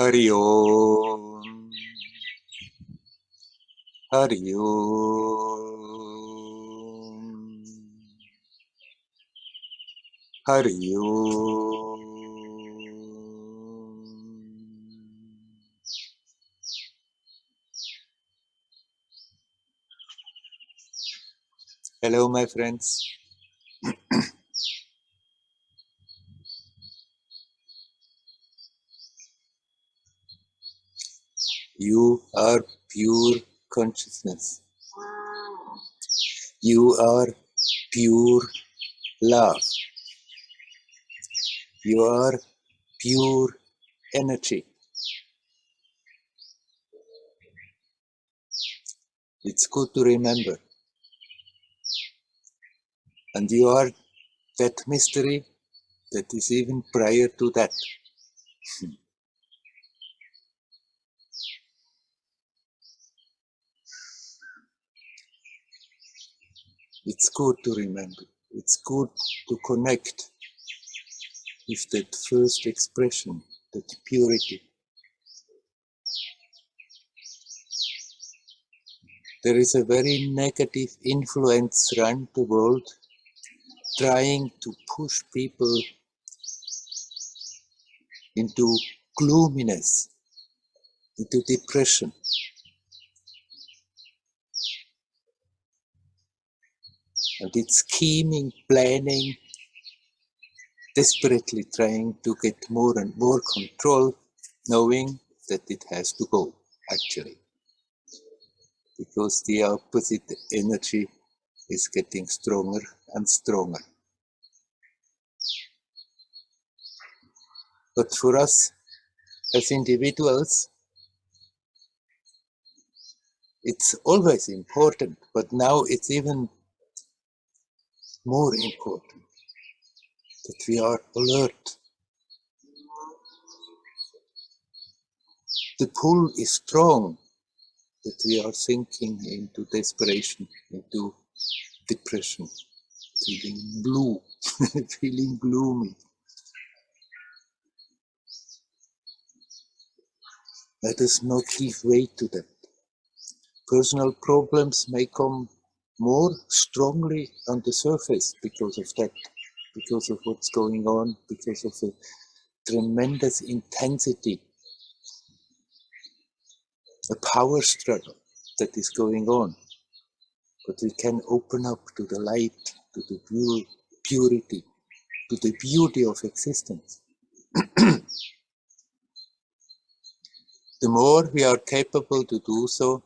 Hari Om, Hari Om, Hari Om. Hello, my friends. You are pure consciousness. You are pure love. You are pure energy. It's good to remember. And you are that mystery that is even prior to that. It's good to remember. It's good to connect with that first expression, that purity. There is a very negative influence around the world trying to push people into gloominess, into depression. And it's scheming, planning, desperately trying to get more and more control, knowing that it has to go, actually. Because the opposite energy is getting stronger and stronger. But for us as individuals, it's always important, but now it's even more important that we are alert. The pull is strong, that we are sinking into desperation, into depression, feeling blue, feeling gloomy. Let us not give way to that. Personal problems may come more strongly on the surface because of that, because of what's going on, because of the tremendous intensity, a power struggle that is going on. But we can open up to the light, to the purity, to the beauty of existence. The more we are capable to do so,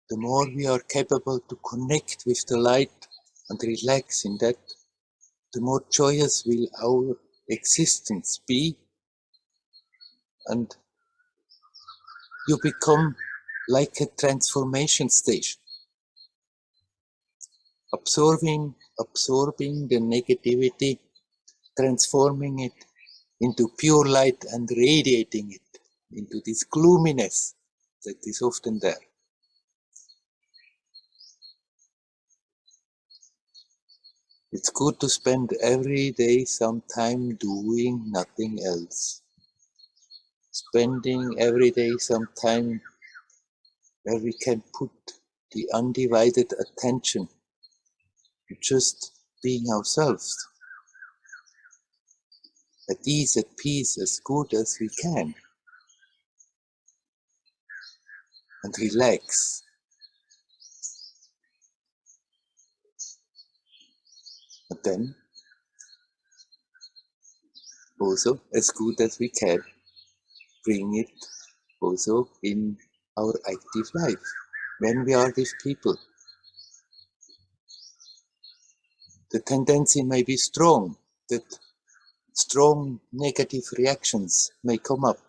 the more we are capable to connect with the light and relax in that, the more joyous will our existence be, and you become like a transformation station, absorbing the negativity, transforming it into pure light and radiating it into this gloominess that is often there. It's good to spend every day some time doing nothing else. Spending every day some time where we can put the undivided attention to just being ourselves. At ease, at peace, as good as we can. And relax. And then, also as good as we can, bring it also in our active life, when we are with people. The tendency may be strong, that strong negative reactions may come up.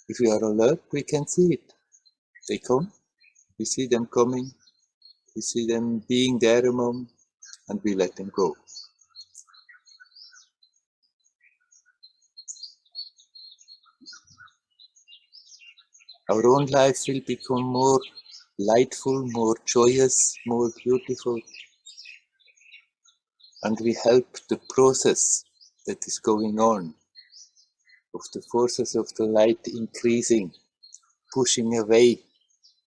If we are alert, we can see it. They come, we see them coming, we see them being there a moment, and we let them go. Our own life will become more lightful, more joyous, more beautiful, and we help the process that is going on, of the forces of the light increasing, pushing away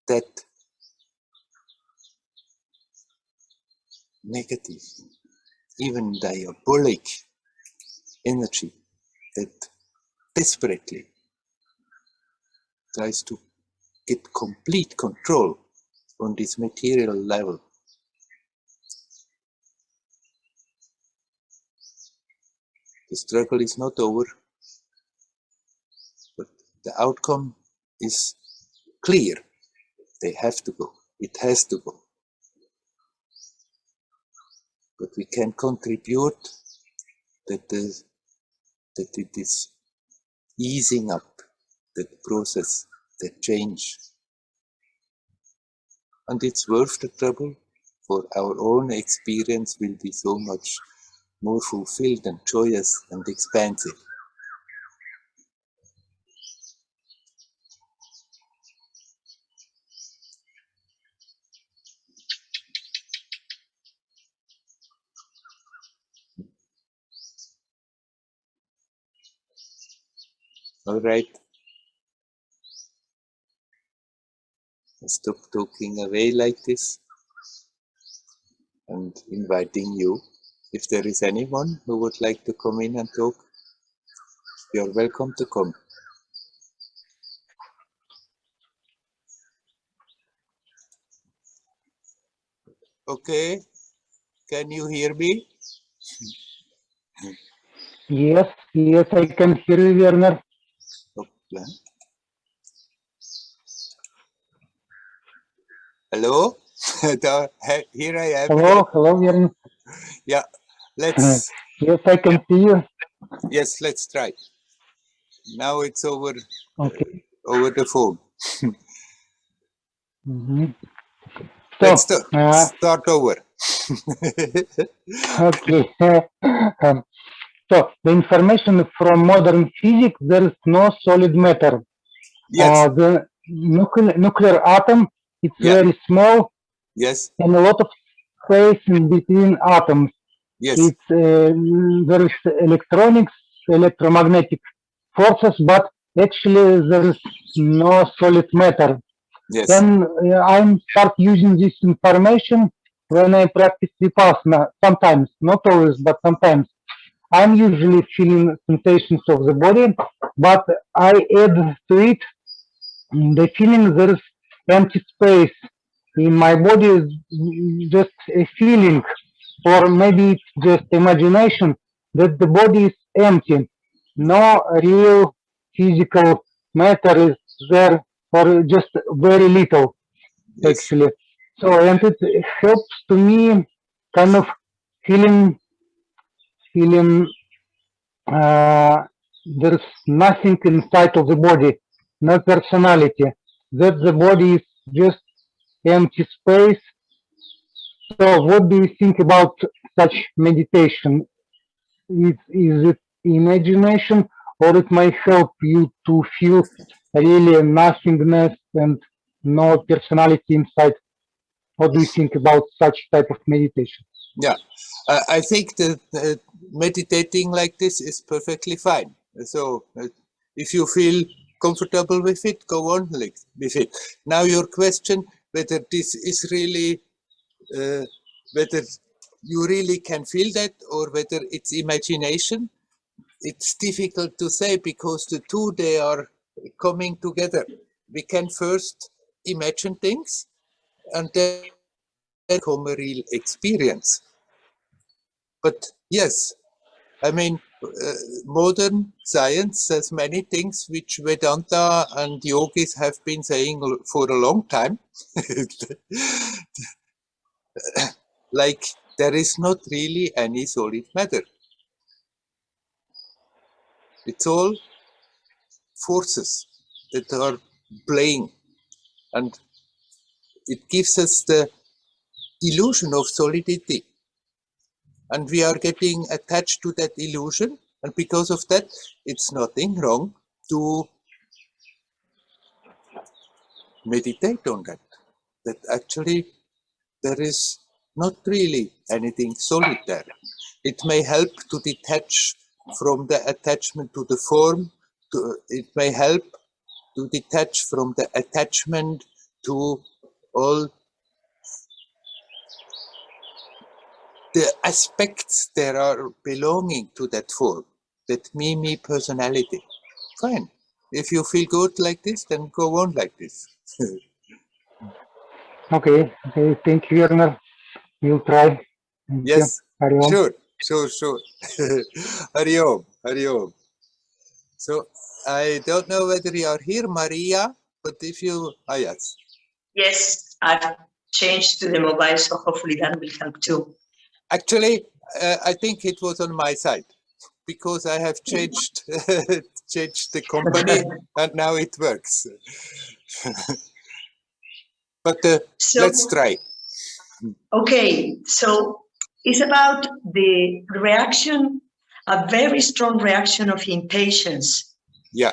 that negative, even diabolic energy that desperately tries to get complete control on this material level. The struggle is not over, but the outcome is clear. They have to go. It has to go. But we can contribute that it is easing up that process, that change. And it's worth the trouble, for our own experience will be so much more fulfilled and joyous and expansive. All right. I stop talking away like this and inviting you. If there is anyone who would like to come in and talk, you're welcome to come. Okay, can you hear me? Yes, I can hear you, Werner. Okay. Hello? Here I am. Hello, Werner. Yeah, let's. Yes, I can see you. Yes, let's try. Now it's over. Okay. Over the phone. So, Let's start over. okay. So, the information from modern physics, there is no solid matter. Yes. The nuclear atom, it's Yeah. very small, Yes. and a lot of space in between atoms. Yes. It's there is electronics, electromagnetic forces, but actually there is no solid matter. Yes. Then I start using this information when I practice vipassana. Sometimes, not always, but sometimes. I'm usually feeling sensations of the body, but I add to it the feeling there is empty space in my body, is just a feeling, or maybe it's just imagination that the body is empty. No real physical matter is there, or just very little Yes. actually. So, and it helps to me kind of feeling there's nothing inside of the body, no personality, that the body is just empty space. So, what do you think about such meditation? Is it imagination, or it might help you to feel really nothingness and no personality inside? What do you think about such type of meditation? Yeah. I think that meditating like this is perfectly fine. So if you feel comfortable with it, go on with it. Now your question, whether this is really, whether you really can feel that or whether it's imagination, it's difficult to say because the two, they are coming together. We can first imagine things and then come a real experience. But yes, I mean, modern science says many things which Vedanta and yogis have been saying for a long time. Like, there is not really any solid matter. It's all forces that are playing, and it gives us the illusion of solidity. And we are getting attached to that illusion, and because of that, it's nothing wrong to meditate on that. That actually there is not really anything solid there. It may help to detach from the attachment to the form. It may help to detach from the attachment to all the aspects that are belonging to that form, that me personality. Fine. If you feel good like this, then go on like this. Okay, okay, thank you, Werner. We'll try. Thank you. Yes, Hari Om. sure. Hari Om, Hari Om. So I don't know whether you are here, Maria, but if you, yes. Yes, I've changed to the mobile, so hopefully that will help too. Actually, I think it was on my side because I have changed changed the company and now it works. But let's try. Okay, so it's about the reaction, a very strong reaction of impatience. Yeah.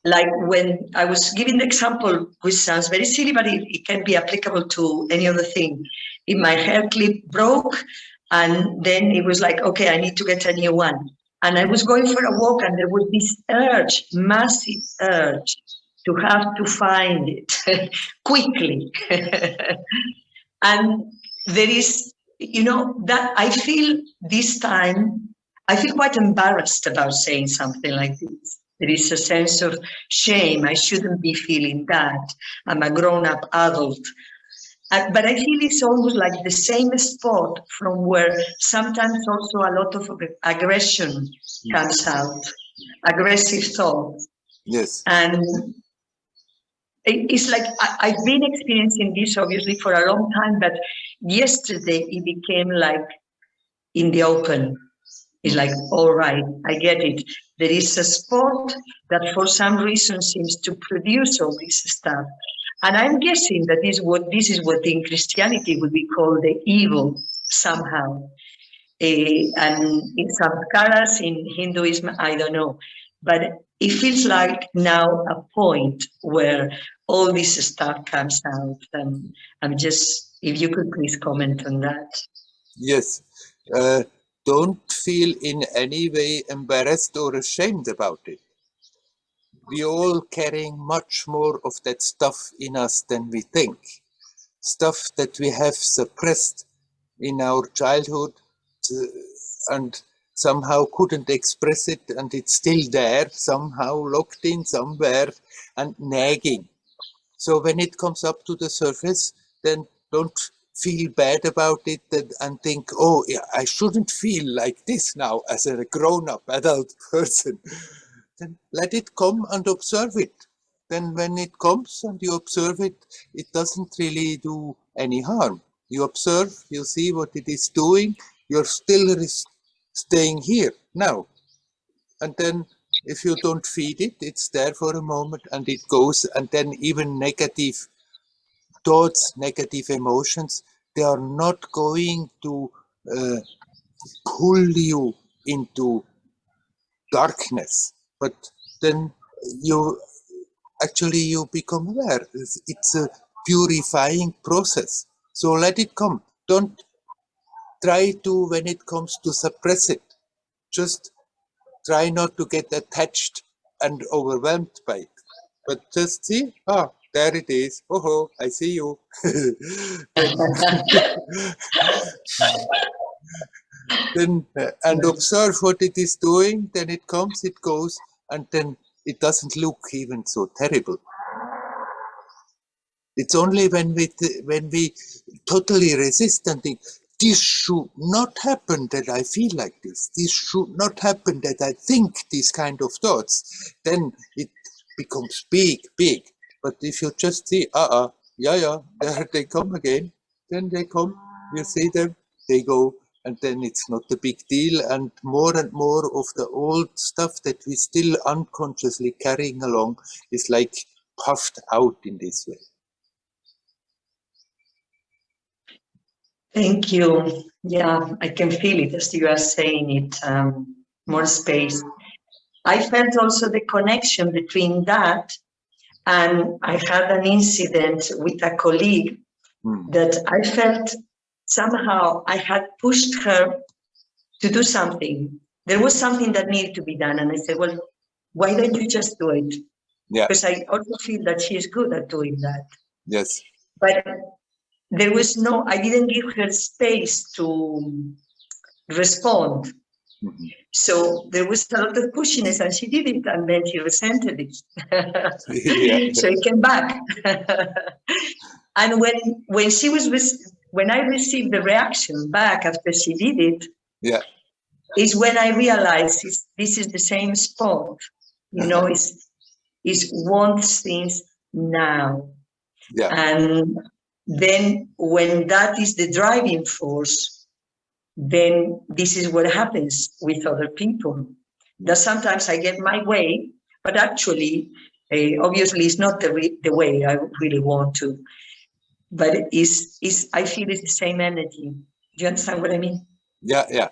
Like when I was giving the example, which sounds very silly, but it can be applicable to any other thing. If my hair clip broke, and then it was like, okay, I need to get a new one. And I was going for a walk, and there was this urge, massive urge, to have to find it quickly. And there is, that I feel this time, I feel quite embarrassed about saying something like this. There is a sense of shame. I shouldn't be feeling that. I'm a grown-up adult. But I feel it's almost like the same spot from where sometimes also a lot of aggression comes out, aggressive thoughts. Yes. And it's like I've been experiencing this obviously for a long time, but yesterday it became like in the open. It's like, all right, I get it. There is a spot that for some reason seems to produce all this stuff. And I'm guessing that this is what in Christianity would be called the evil somehow. And in samskaras, in Hinduism, I don't know. But it feels like now a point where all this stuff comes out. And I'm just, if you could please comment on that. Yes. Don't feel in any way embarrassed or ashamed about it. We all carrying much more of that stuff in us than we think. Stuff that we have suppressed in our childhood and somehow couldn't express it, and it's still there, somehow locked in somewhere and nagging. So when it comes up to the surface, then don't feel bad about it and think, oh, yeah, I shouldn't feel like this now as a grown-up adult person. Then let it come and observe it. Then when it comes and you observe it, it doesn't really do any harm. You observe, you see what it is doing, you're still staying here now. And then if you don't feed it, it's there for a moment and it goes, and then even negative thoughts, negative emotions, they are not going to pull you into darkness, but then you become aware. It's a purifying process. So let it come. Don't try to, when it comes to suppress it, just try not to get attached and overwhelmed by it. But just see, there it is. Oh, I see you. Then and observe what it is doing. Then it comes, it goes, and then it doesn't look even so terrible. It's only when we totally resist and think, this should not happen that I feel like this. This should not happen that I think these kind of thoughts. Then it becomes big. But if you just see, yeah, there they come again. Then they come, you see them, they go, and then it's not a big deal. And more of the old stuff that we still unconsciously carrying along is like puffed out in this way. Thank you. Yeah, I can feel it as you are saying it, more space. I felt also the connection between that, and I had an incident with a colleague that I felt somehow I had pushed her to do something. there was something that needed to be done. And I said, well, why don't you just do it? Yeah. Because I also feel that she is good at doing that. Yes. But there was no, I didn't give her space to respond. Mm-hmm. So there was a lot of pushiness, and she did it, and then she resented it. Yeah. So it came back. And when she was when I received the reaction back after she did it, Yeah. is when I realized this is the same spot. You know, is wants things now. Yeah. And then when that is the driving force, then this is what happens with other people. That sometimes I get my way, but actually, obviously, it's not the way I really want to. But I feel it's the same energy. Do you understand what I mean? Yeah, yeah,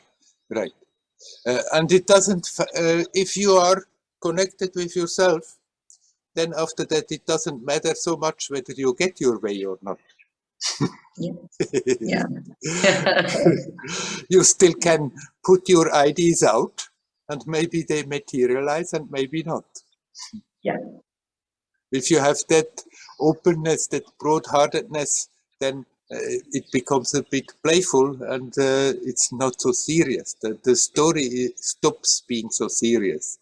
right. And it doesn't, if you are connected with yourself, then after that it doesn't matter so much whether you get your way or not. Yeah. You still can put your ideas out, and maybe they materialize and maybe not. Yeah. If you have that openness, that broad-heartedness, then it becomes a bit playful, and it's not so serious. The story stops being so serious.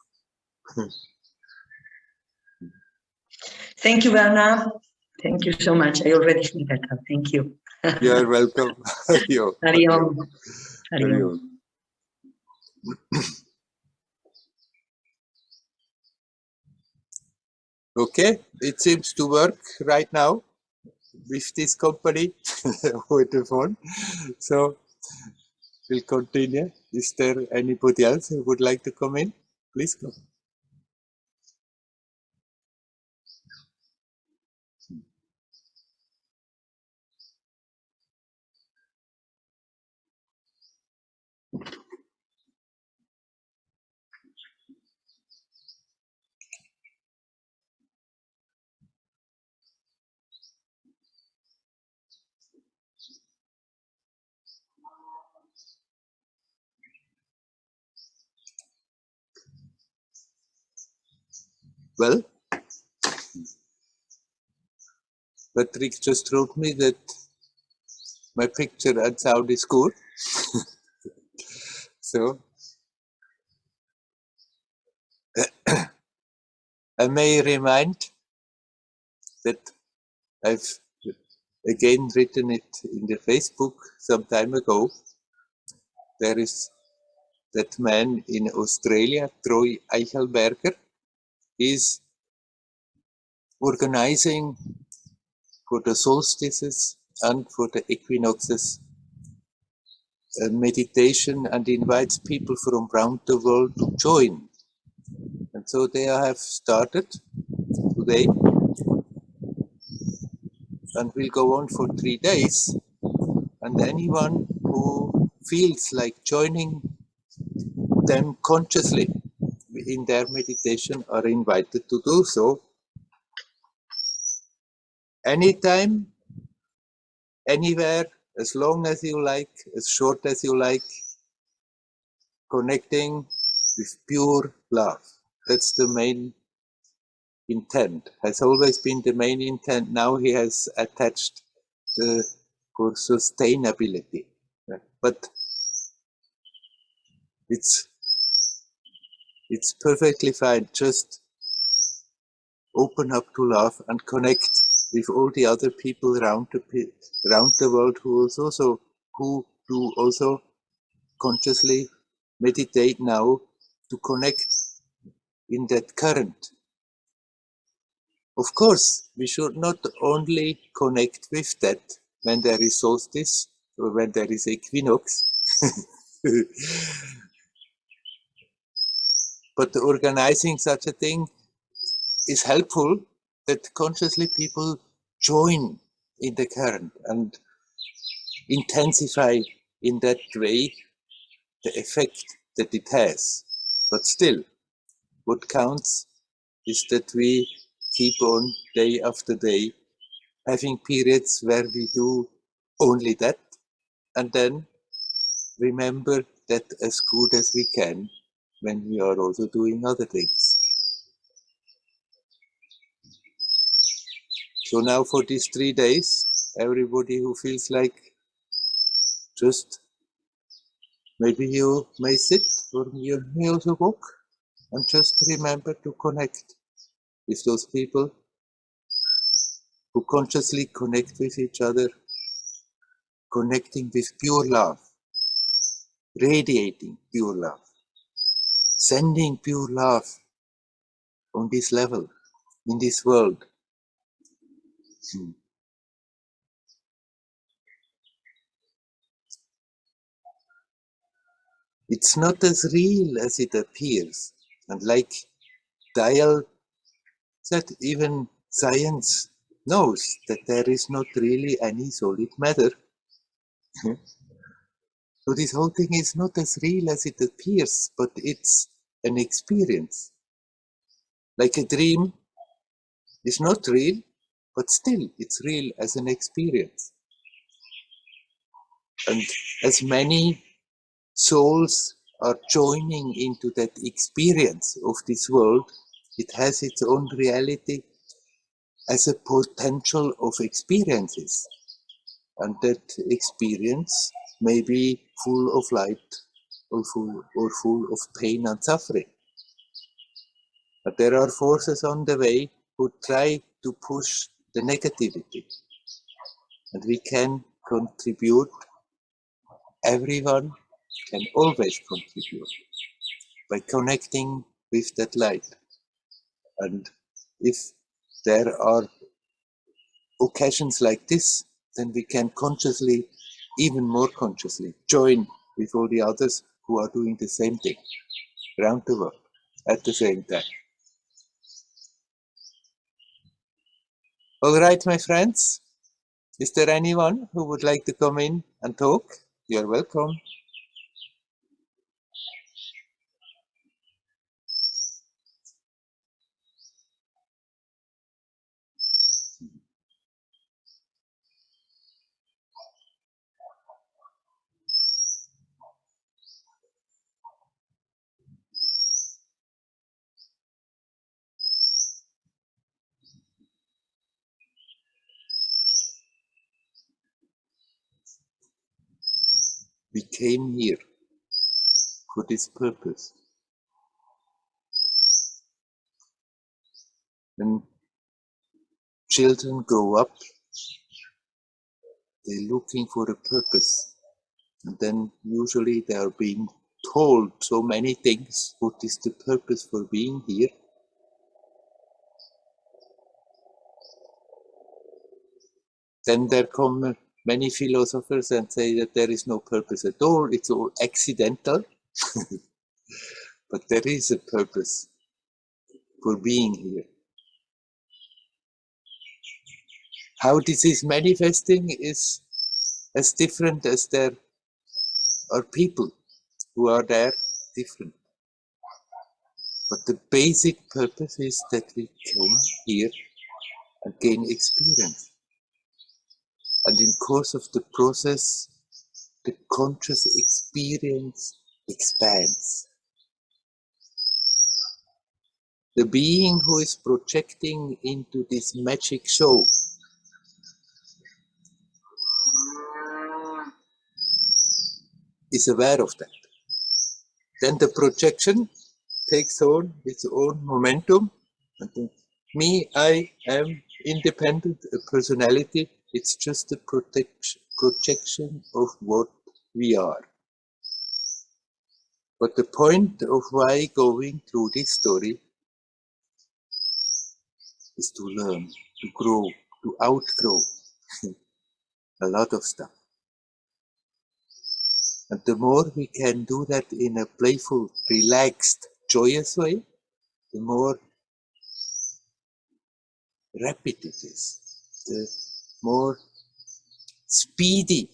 Thank you, Werner. Thank you so much. I already feel better. Thank you. You're welcome. Hariom. Hariom. Hariom. Okay, it seems to work right now with this company with the phone. So we'll continue. Is there anybody else who would like to come in? Please come. Well, Patrick just wrote me that my picture and sound is good. So I may remind that I've again written it in the Facebook some time ago. There is that man in Australia, Troy Eichelberger, is organizing for the solstices and for the equinoxes a meditation and invites people from around the world to join. And so they have started today and will go on for 3 days. And anyone who feels like joining them consciously in their meditation are invited to do so. Anytime, anywhere, as long as you like, as short as you like, connecting with pure love. That's the main intent, has always been the main intent. Now he has attached the for sustainability. But it's perfectly fine. Just open up to love and connect with all the other people around the world who do also consciously meditate now to connect in that current. Of course, we should not only connect with that when there is solstice or when there is equinox, but organizing such a thing is helpful, that consciously people join in the current and intensify in that way the effect that it has. But still, what counts is that we keep on day after day having periods where we do only that, and then remember that as good as we can when we are also doing other things. So now for these 3 days, everybody who feels like just maybe you may sit or you may also walk and just remember to connect with those people who consciously connect with each other, connecting with pure love, radiating pure love, sending pure love on this level, in this world. It's not as real as it appears. And like Dial said, even science knows that there is not really any solid matter. So this whole thing is not as real as it appears, but it's an experience. Like a dream is not real, but still it's real as an experience. And as many souls are joining into that experience of this world, it has its own reality as a potential of experiences. And that experience may be full of light or full of pain and suffering. But there are forces on the way who try to push the negativity. And we can contribute, everyone can always contribute by connecting with that light. And if there are occasions like this, then we can consciously, even more consciously, join with all the others who are doing the same thing around the world at the same time. All right, my friends, is there anyone who would like to come in and talk? You're welcome. We came here for this purpose. When children grow up, they're looking for a purpose. And then usually they are being told so many things. What is the purpose for being here? Then there come many philosophers and say that there is no purpose at all. It's all accidental. But there is a purpose for being here. How this is manifesting is as different as there are people who are there different. But the basic purpose is that we come here and gain experience. And in course of the process, the conscious experience expands. The being who is projecting into this magic show is aware of that. Then the projection takes on its own momentum. And then me, I am independent, a personality. It's just a projection of what we are. But the point of why going through this story is to learn, to grow, to outgrow a lot of stuff. And the more we can do that in a playful, relaxed, joyous way, the more rapid it is, the more speedy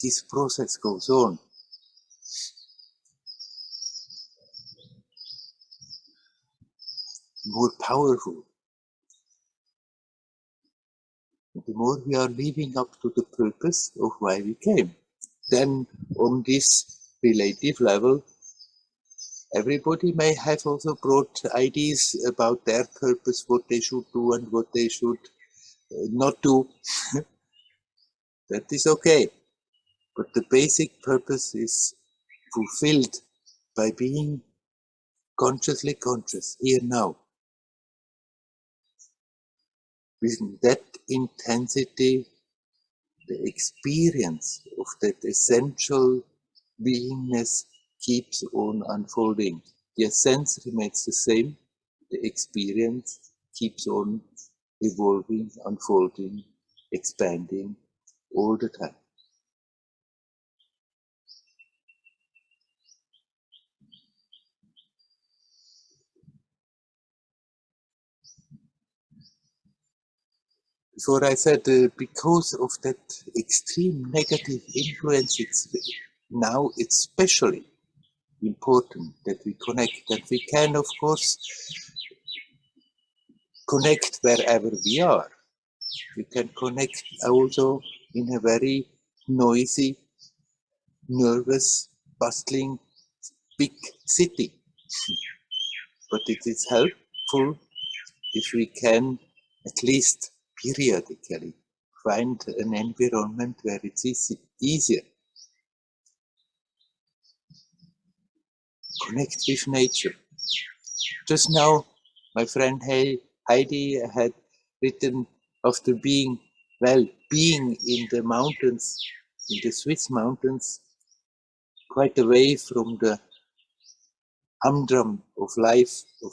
this process goes on. More powerful. And the more we are living up to the purpose of why we came. Then on this relative level, Everybody may have also brought ideas about their purpose, what they should do and what they should not do. That is okay. But the basic purpose is fulfilled by being consciously conscious, here now. With that intensity, the experience of that essential beingness keeps on unfolding. The essence remains the same, the experience keeps on evolving, unfolding, expanding all the time. Before I said, because of that extreme negative influence, now it's especially important that we connect, that we can, of course, connect wherever we are. We can connect also in a very noisy, nervous, bustling, big city. But it is helpful if we can, at least periodically, find an environment where it's easier. Connect with nature. Just now, my friend Heidi had written, after being in the mountains, in the Swiss mountains, quite away from the humdrum of life, of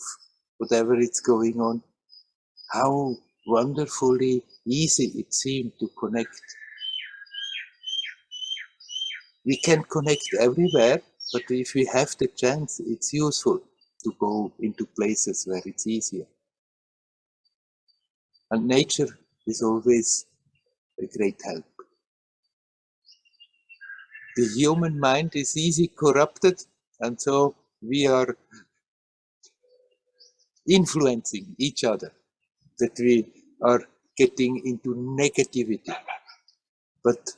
whatever is going on, how wonderfully easy it seemed to connect. We can connect everywhere, but if we have the chance, it's useful to go into places where it's easier. And nature is always a great help. The human mind is easily corrupted, and so we are influencing each other, that we are getting into negativity. But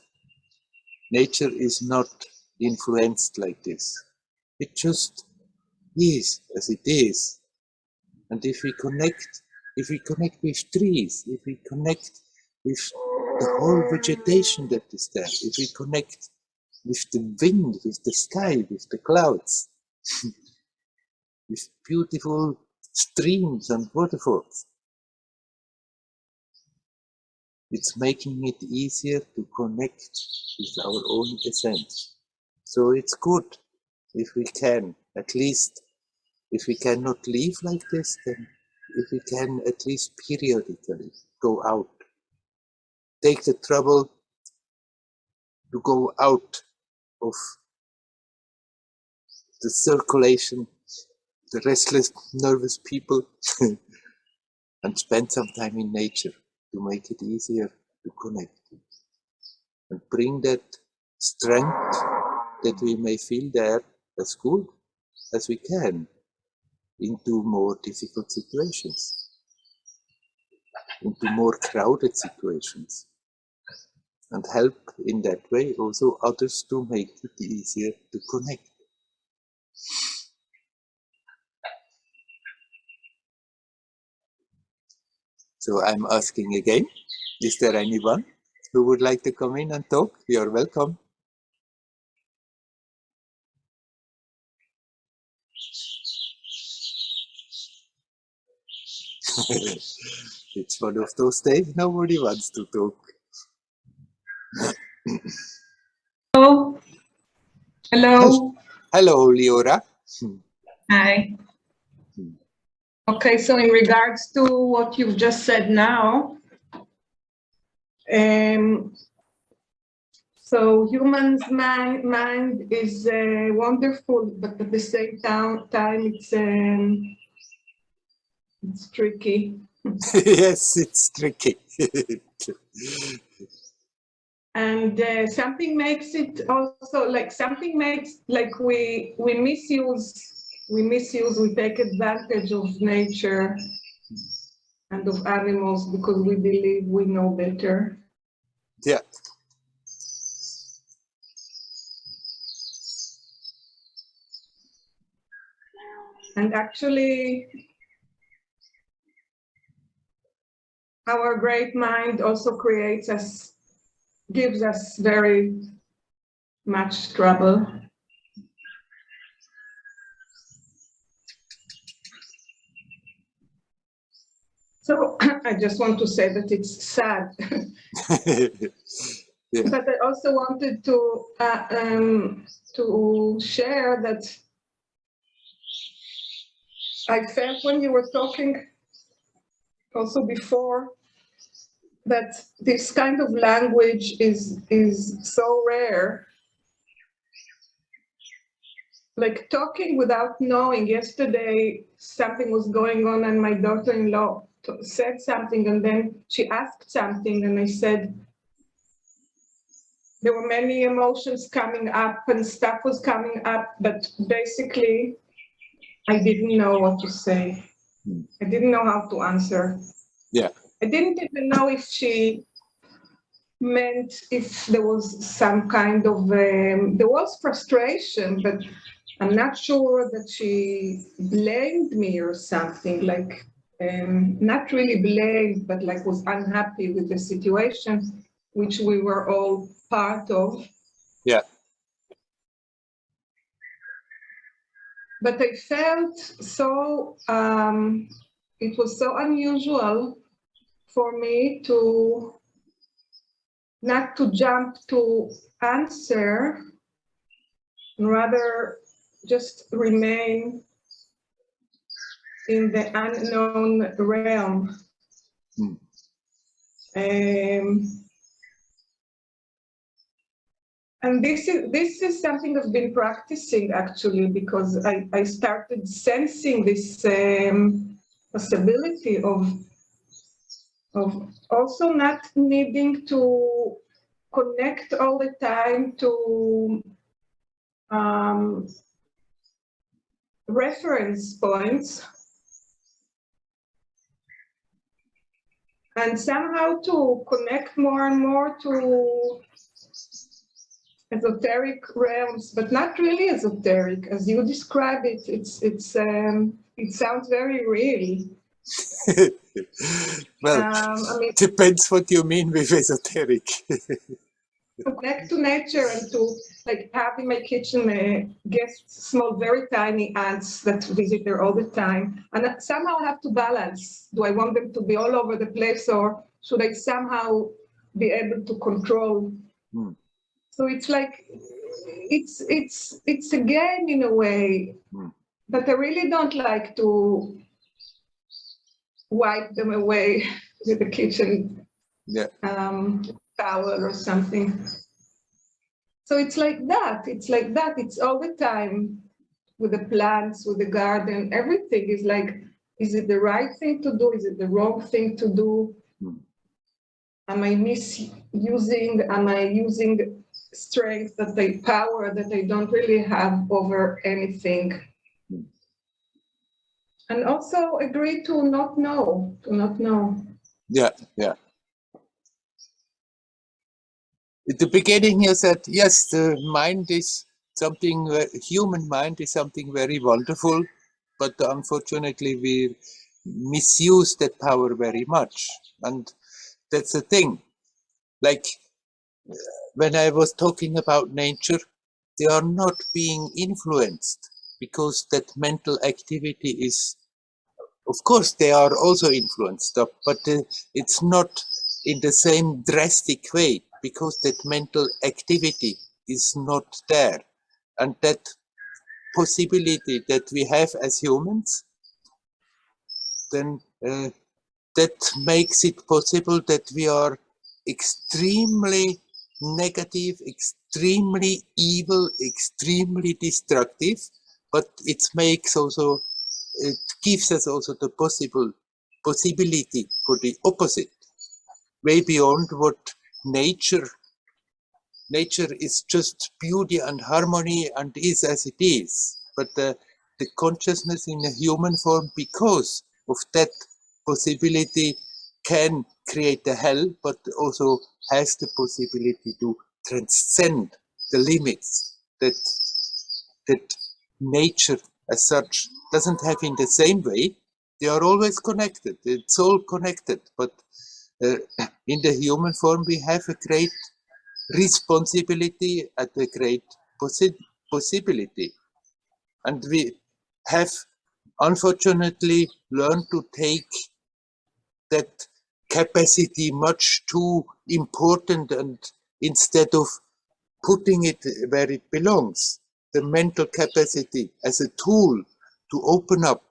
nature is not influenced like this. It just is as it is. And if we connect with trees, if we connect with the whole vegetation that is there, if we connect with the wind, with the sky, with the clouds, with beautiful streams and waterfalls, it's making it easier to connect with our own essence. So it's good if we can, at least, if we cannot live like this, then if we can at least periodically go out. Take the trouble to go out of the circulation, the restless, nervous people, and spend some time in nature to make it easier to connect. And bring that strength that we may feel there as good as we can into more difficult situations, into more crowded situations, and help in that way also others to make it easier to connect. So I'm asking again, is there anyone who would like to come in and talk? You are welcome. It's one of those days nobody wants to talk. Hello. Hello. Hello, Leora. Hi. Okay, so in regards to what you've just said now, so human's mind is wonderful, but at the same time it's tricky. Yes, it's tricky. And something makes it also like we misuse, we take advantage of nature and of animals because we believe we know better. Yeah. And actually, our great mind also gives us very much trouble. So I just want to say that it's sad. Yeah. But I also wanted to share that I felt when you were talking also before that this kind of language is so rare. Like talking without knowing. Yesterday, something was going on, and my daughter-in-law said something, and then she asked something, and I said, there were many emotions coming up and stuff was coming up, but basically, I didn't know what to say. I didn't know how to answer. Yeah. I didn't even know if she meant if there was some kind of, there was frustration, but I'm not sure that she blamed me or something, like, not really blamed, but like was unhappy with the situation, which we were all part of. Yeah. But I felt so, it was so unusual for me to not to jump to answer, rather just remain in the unknown realm. And this is something I've been practicing actually, because I started sensing this possibility of also not needing to connect all the time to reference points, and somehow to connect more and more to esoteric realms, but not really esoteric as you describe it. It sounds very real. Well, I mean, depends what you mean with esoteric. to connect to nature and to like have in my kitchen guests, small, very tiny ants that visit there all the time. And somehow I have to balance. Do I want them to be all over the place, or should I somehow be able to control? So it's like, it's a game in a way, but I really don't like to wipe them away with the kitchen towel or something. So it's like that. It's all the time with the plants, with the garden. Everything is like, is it the right thing to do? Is it the wrong thing to do? Am I misusing? Am I using strength power that I don't really have over anything? And also agree to not know. Yeah. At the beginning, you said, yes, the mind is something, human mind is something very wonderful, but unfortunately we misuse that power very much. And that's the thing. Like when I was talking about nature, they are not being influenced because that mental activity is, of course, they are also influenced, but it's not in the same drastic way, because that mental activity is not there. And that possibility that we have as humans, then that makes it possible that we are extremely negative, extremely evil, extremely destructive, but it gives us also the possibility for the opposite, way beyond what nature is just beauty and harmony and is as it is. But the consciousness in a human form, because of that possibility, can create a hell, but also has the possibility to transcend the limits that nature as such doesn't have in the same way. They are always connected. It's all connected. But in the human form, we have a great responsibility and a great possibility. And we have unfortunately learned to take that capacity much too important, and instead of putting it where it belongs, the mental capacity as a tool to open up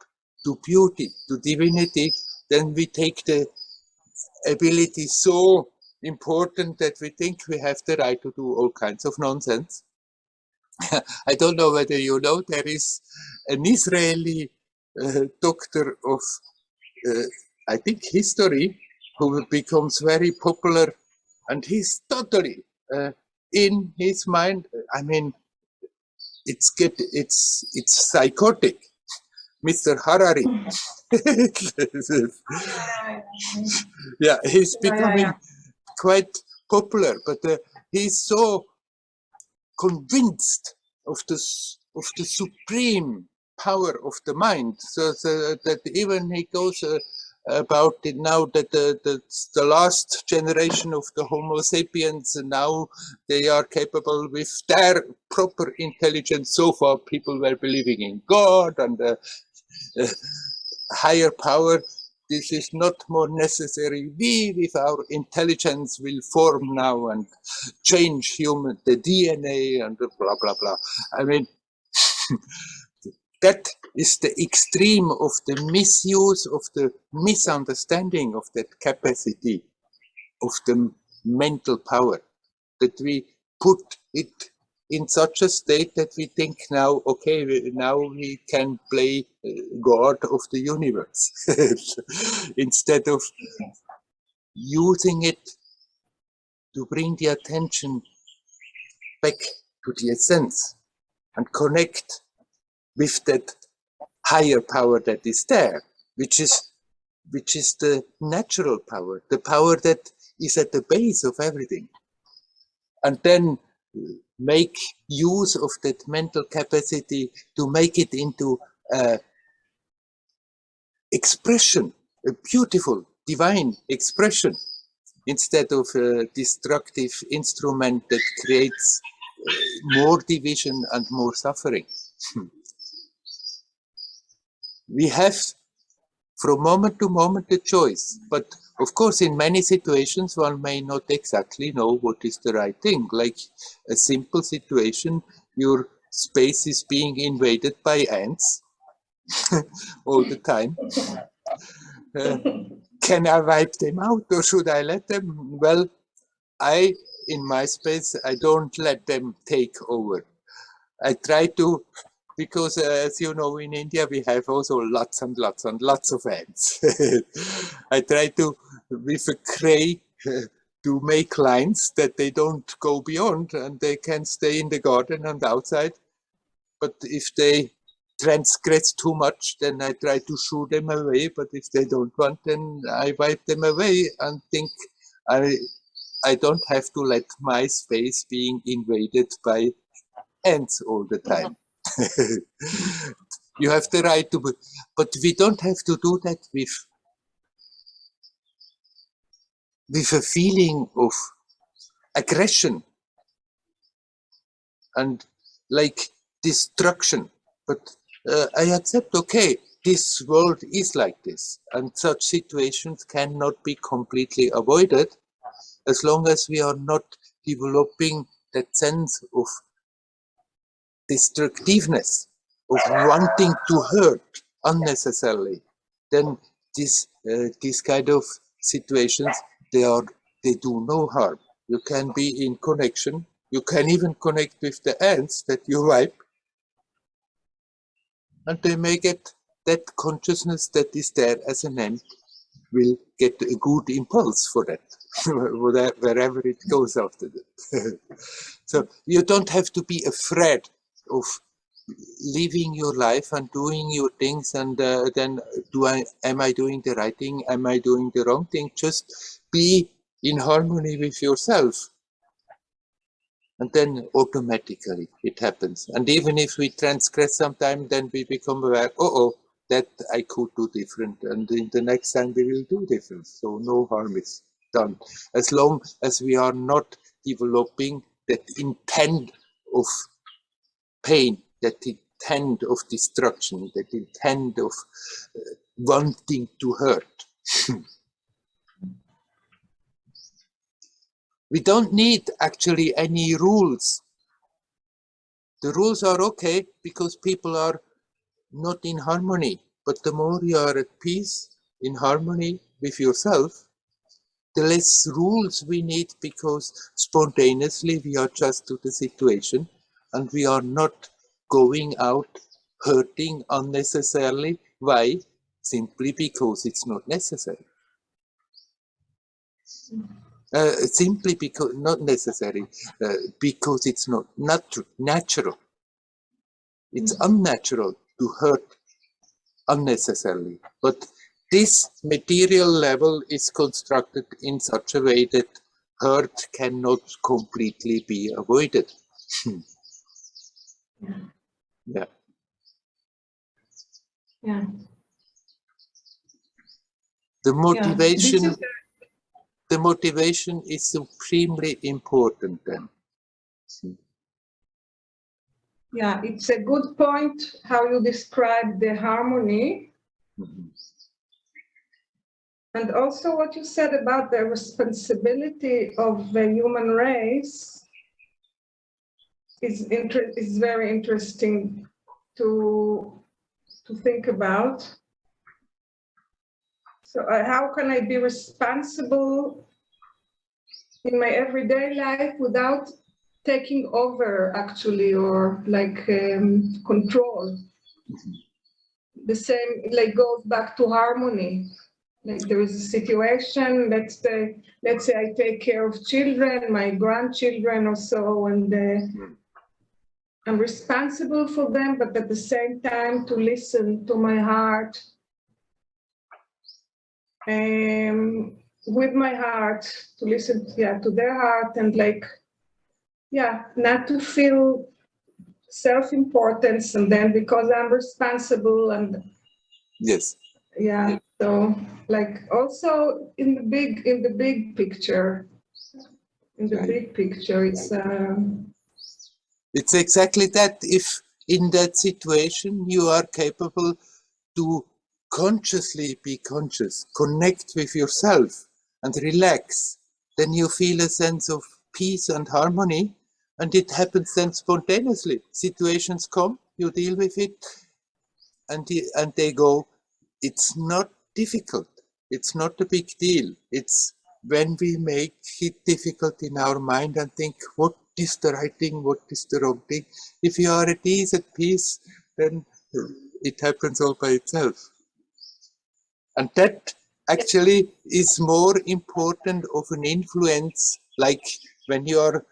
to beauty, to divinity, then we take the ability so important that we think we have the right to do all kinds of nonsense. I don't know whether you know, there is an Israeli doctor of, I think, history, who becomes very popular, and he's totally in his mind. I mean, it's psychotic, Mr. Harari. Yeah, he's becoming quite popular, but he's so convinced of the supreme power of the mind, so that even he goes about it now that the last generation of the Homo sapiens, now they are capable with their proper intelligence. So far, people were believing in God and higher power. This is not more necessary. We, with our intelligence, will form now and change the DNA and blah, blah, blah. I mean, that is the extreme of the misuse, of the misunderstanding of that capacity of the mental power, that we put it in such a state that we think now, okay, now we can play God of the universe, instead of using it to bring the attention back to the essence and connect with that higher power that is there, which is the natural power, the power that is at the base of everything. And then make use of that mental capacity to make it into expression, a beautiful, divine expression, instead of a destructive instrument that creates more division and more suffering. We have, from moment to moment, a choice, but of course, in many situations, one may not exactly know what is the right thing. Like a simple situation, your space is being invaded by ants all the time. Can I wipe them out, or should I let them? Well, in my space, I don't let them take over. I try to, because as you know, in India, we have also lots and lots and lots of ants. I try to, with a cray, to make lines that they don't go beyond, and they can stay in the garden and outside. But if they transgress too much, then I try to shoo them away. But if they don't want, then I wipe them away and think I don't have to let my space being invaded by ants all the time. You have the right to, but we don't have to do that with a feeling of aggression and like destruction. But I accept, okay, this world is like this, and such situations cannot be completely avoided as long as we are not developing that sense of destructiveness, of wanting to hurt unnecessarily. Then this kind of situations, they do no harm. You can be in connection. You can even connect with the ants that you wipe, and they may get that consciousness that is there as an ant will get a good impulse for that, wherever it goes after that. So you don't have to be afraid of living your life and doing your things, and then am I doing the right thing? Am I doing the wrong thing? Just be in harmony with yourself. And then automatically it happens. And even if we transgress sometime, then we become aware, oh, that I could do different. And in the next time we will do different. So no harm is done. As long as we are not developing that intent of pain, that intent of destruction, that intent of wanting to hurt. We don't need actually any rules. The rules are okay because people are not in harmony. But the more you are at peace, in harmony with yourself, the less rules we need, because spontaneously we adjust to the situation and we are not going out hurting unnecessarily. Why? Simply because it's not necessary. Simply because not necessary, because it's not natural. It's unnatural to hurt unnecessarily. But this material level is constructed in such a way that hurt cannot completely be avoided. Yeah. Yeah. The motivation, Yeah, the motivation is supremely important then. yeah, it's a good point how you describe the harmony. And also what you said about the responsibility of the human race is very interesting to think about. So how can I be responsible in my everyday life without taking over actually, or like control? The same like goes back to harmony. Like there is a situation, let's say I take care of children, my grandchildren or so, and I'm responsible for them, but at the same time to listen to my heart, with my heart, to listen to their heart, and like, not to feel self-importance, and then because I'm responsible, and yes, so like also in the big picture, it's exactly that. If in that situation you are capable to consciously be conscious, connect with yourself and relax, then you feel a sense of peace and harmony, and it happens then spontaneously. Situations come, you deal with it, and they go. It's not difficult. It's not a big deal. It's when we make it difficult in our mind and think, what is the right thing? What is the wrong thing? If you are at ease, at peace, then it happens all by itself. And that actually is more important of an influence, like when you are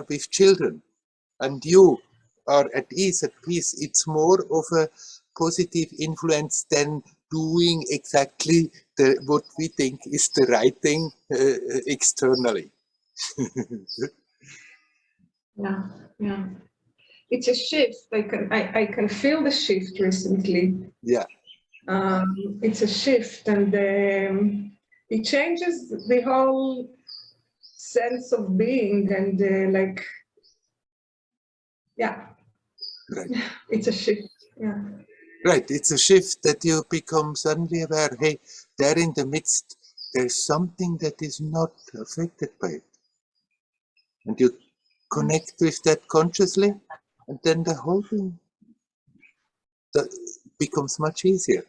with children and you are at ease, at peace, it's more of a positive influence than doing exactly what we think is the right thing externally. Yeah. It's a shift. I can feel the shift recently. Yeah. It's a shift, and it changes the whole sense of being, and Right. It's a shift. Yeah. Right. It's a shift that you become suddenly aware, hey, there in the midst, there's something that is not affected by it. And you connect with that consciously, and then the whole thing becomes much easier.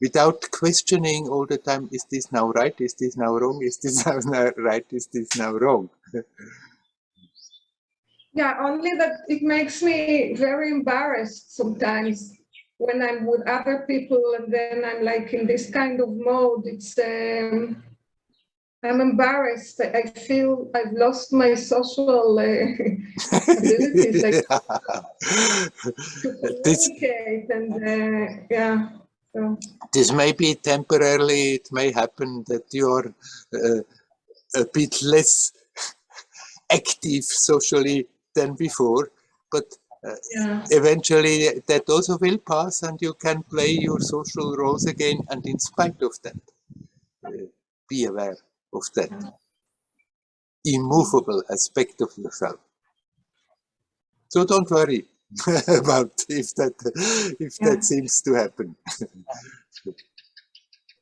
Without questioning all the time, is this now right? Is this now wrong? Is this now right? Is this now wrong? Yeah, only that it makes me very embarrassed sometimes when I'm with other people, and then I'm like in this kind of mode. It's I'm embarrassed. I feel I've lost my social abilities, like to communicate, and So. This may be temporarily. It may happen that you're a bit less active socially than before, but Yeah. eventually that also will pass, and you can play your social roles again, and in spite of that, be aware of that immovable aspect of yourself. So don't worry about if that seems to happen.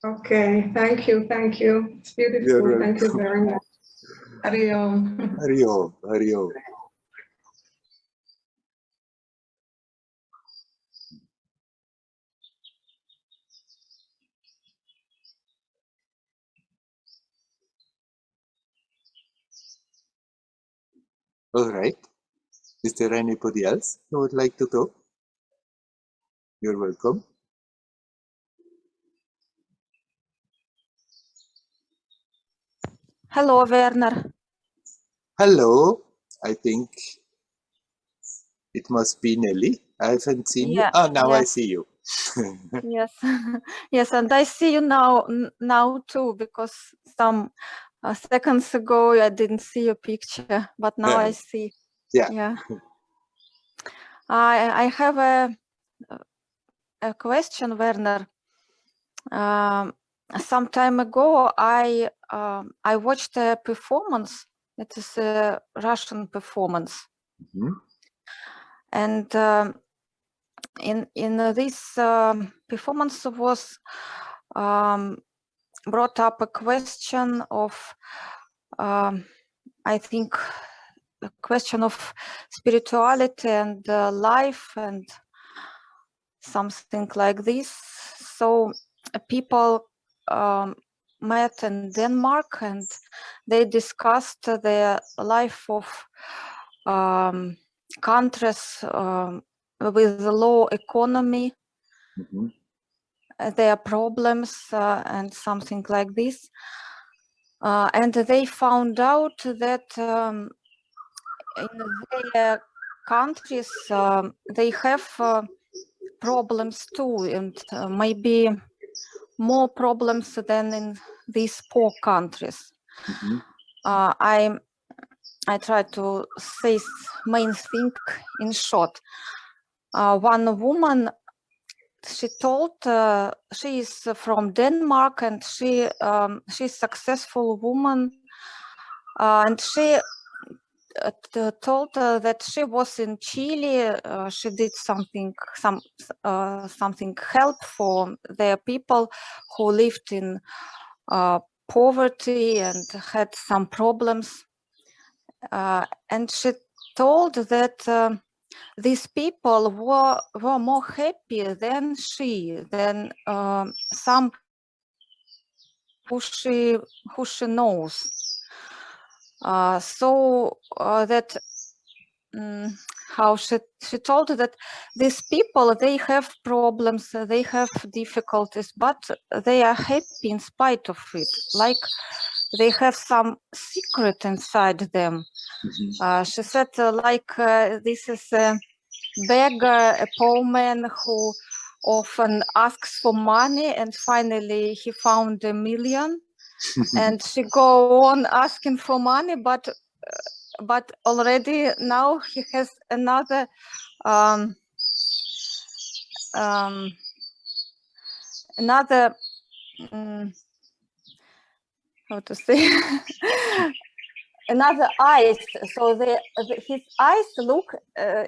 Okay, thank you, thank you. It's beautiful. You're Thank you welcome. very much. Hari Om. Hari Om, Hari Om. All right. Is there anybody else who would like to talk? You're welcome. Hello, Werner. Hello. I think it must be Nelly. I haven't seen you. Yeah, Ah, now I yes, see you. yes, yes, and I see you now too, because some seconds ago I didn't see your picture, but now I see. Yeah. Yeah. I have a question, Werner. Some time ago, I watched a performance. It is a Russian performance, Mhm. and in this performance was brought up a question of, I think, a question of spirituality and life and something like this. So people met in Denmark and they discussed the life of countries with the low economy, Mhm. their problems and something like this. And they found out that in their countries they have problems too, and maybe more problems than in these poor countries. Mhm. I try to say main thing in short. One woman, she told she is from Denmark and she's a successful woman, and she told that she was in Chile. She did something help for their people who lived in poverty and had some problems. And she told that these people were more happy than some who she knows. So that how she told that these people, they have problems, they have difficulties, but they are happy in spite of it. Like they have some secret inside them. She said this is a beggar, a poor man who often asks for money, and finally he found $1 million. And she go on asking for money, but already now he has another how to say another eyes. So his eyes look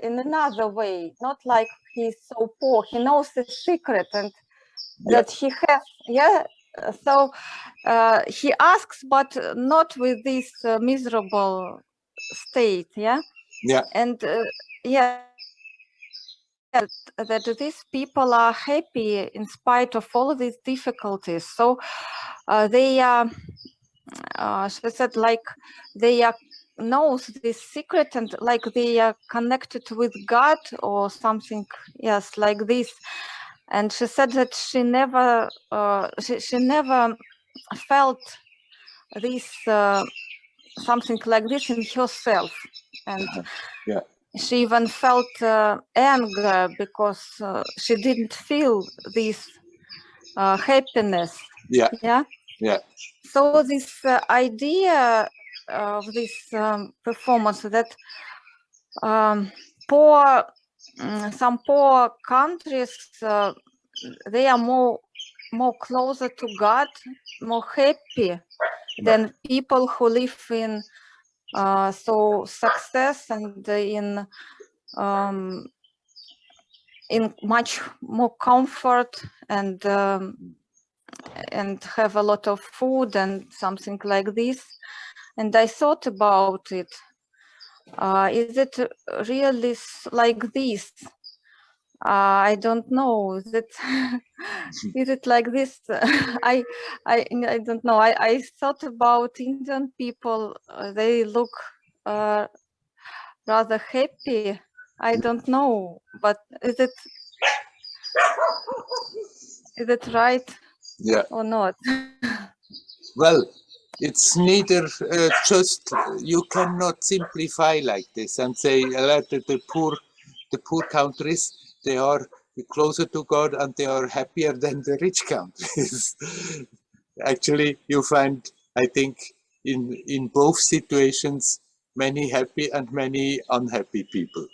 in another way, not like he's so poor. He knows the secret and that he has. So he asks, but not with this miserable state. And that these people are happy in spite of all these difficulties. So they are, she said, like they are knows this secret and like they are connected with God or something, yes, like this. And she said that she never she never felt this something like this in herself. And she even felt anger because she didn't feel this happiness. So this idea of this performance that some poor countries they are more closer to God, more happy than people who live in so success and in much more comfort and have a lot of food and something like this. And I thought about it. Is it really like this? I don't know. Is it like this? I don't know. I thought about Indian people. They look rather happy. I don't know, but is it right? Yeah. Or not? Well, it's neither just, you cannot simplify like this and say the poor countries, they are closer to God and they are happier than the rich countries. Actually, you find, I think, in both situations, many happy and many unhappy people.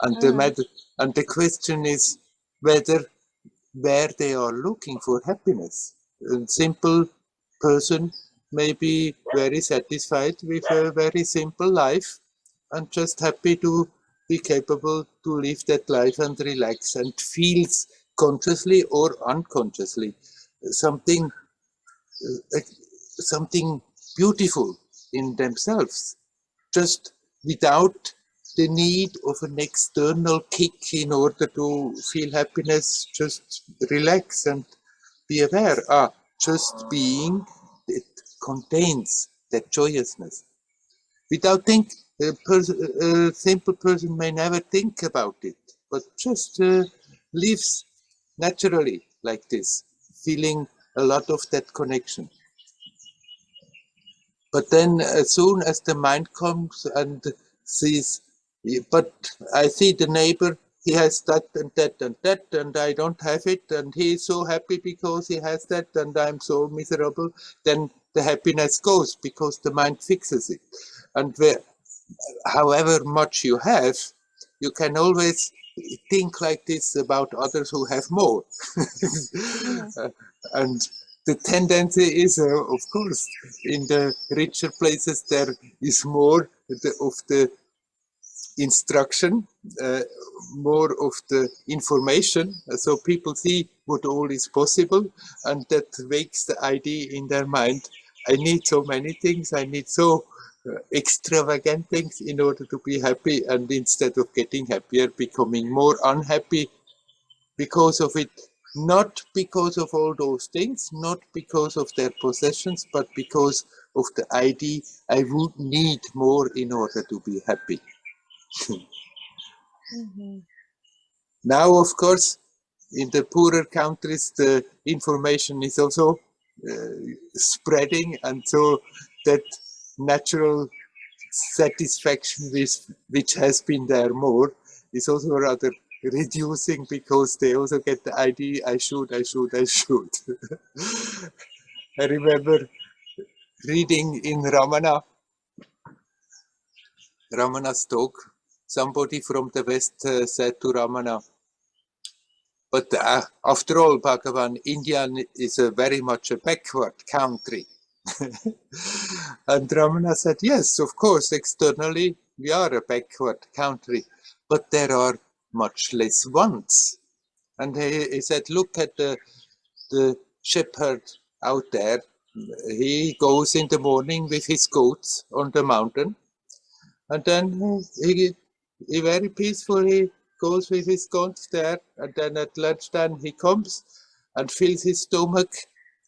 And the question is where they are looking for happiness. A simple person may be very satisfied with a very simple life and just happy to be capable to live that life and relax and feels consciously or unconsciously something something beautiful in themselves, just without the need of an external kick in order to feel happiness. Just relax and be aware. Just being, it contains that joyousness. Without think, a simple person may never think about it, but just lives naturally like this, feeling a lot of that connection. But then as soon as the mind comes and sees, but I see the neighbor, he has that and that and that, and I don't have it, and he is so happy because he has that, and I'm so miserable, then the happiness goes because the mind fixes it. And however much you have, you can always think like this about others who have more. And the tendency is, of course, in the richer places there is more of the instruction, more of the information, so people see what all is possible, and that wakes the idea in their mind, I need so many things, I need so extravagant things in order to be happy, and instead of getting happier, becoming more unhappy because of it, not because of all those things, not because of their possessions, but because of the idea, I would need more in order to be happy. Now, of course, in the poorer countries, the information is also spreading, and so that natural satisfaction which has been there more is also rather reducing, because they also get the idea, I should. I remember reading in Ramana's talk, somebody from the West said to Ramana, but after all, Bhagavan, India is very much a backward country. And Ramana said, yes, of course, externally we are a backward country, but there are much less wants. And he said, look at the shepherd out there. He goes in the morning with his goats on the mountain, and then he very peacefully goes with his goats there, and then at lunchtime he comes and fills his stomach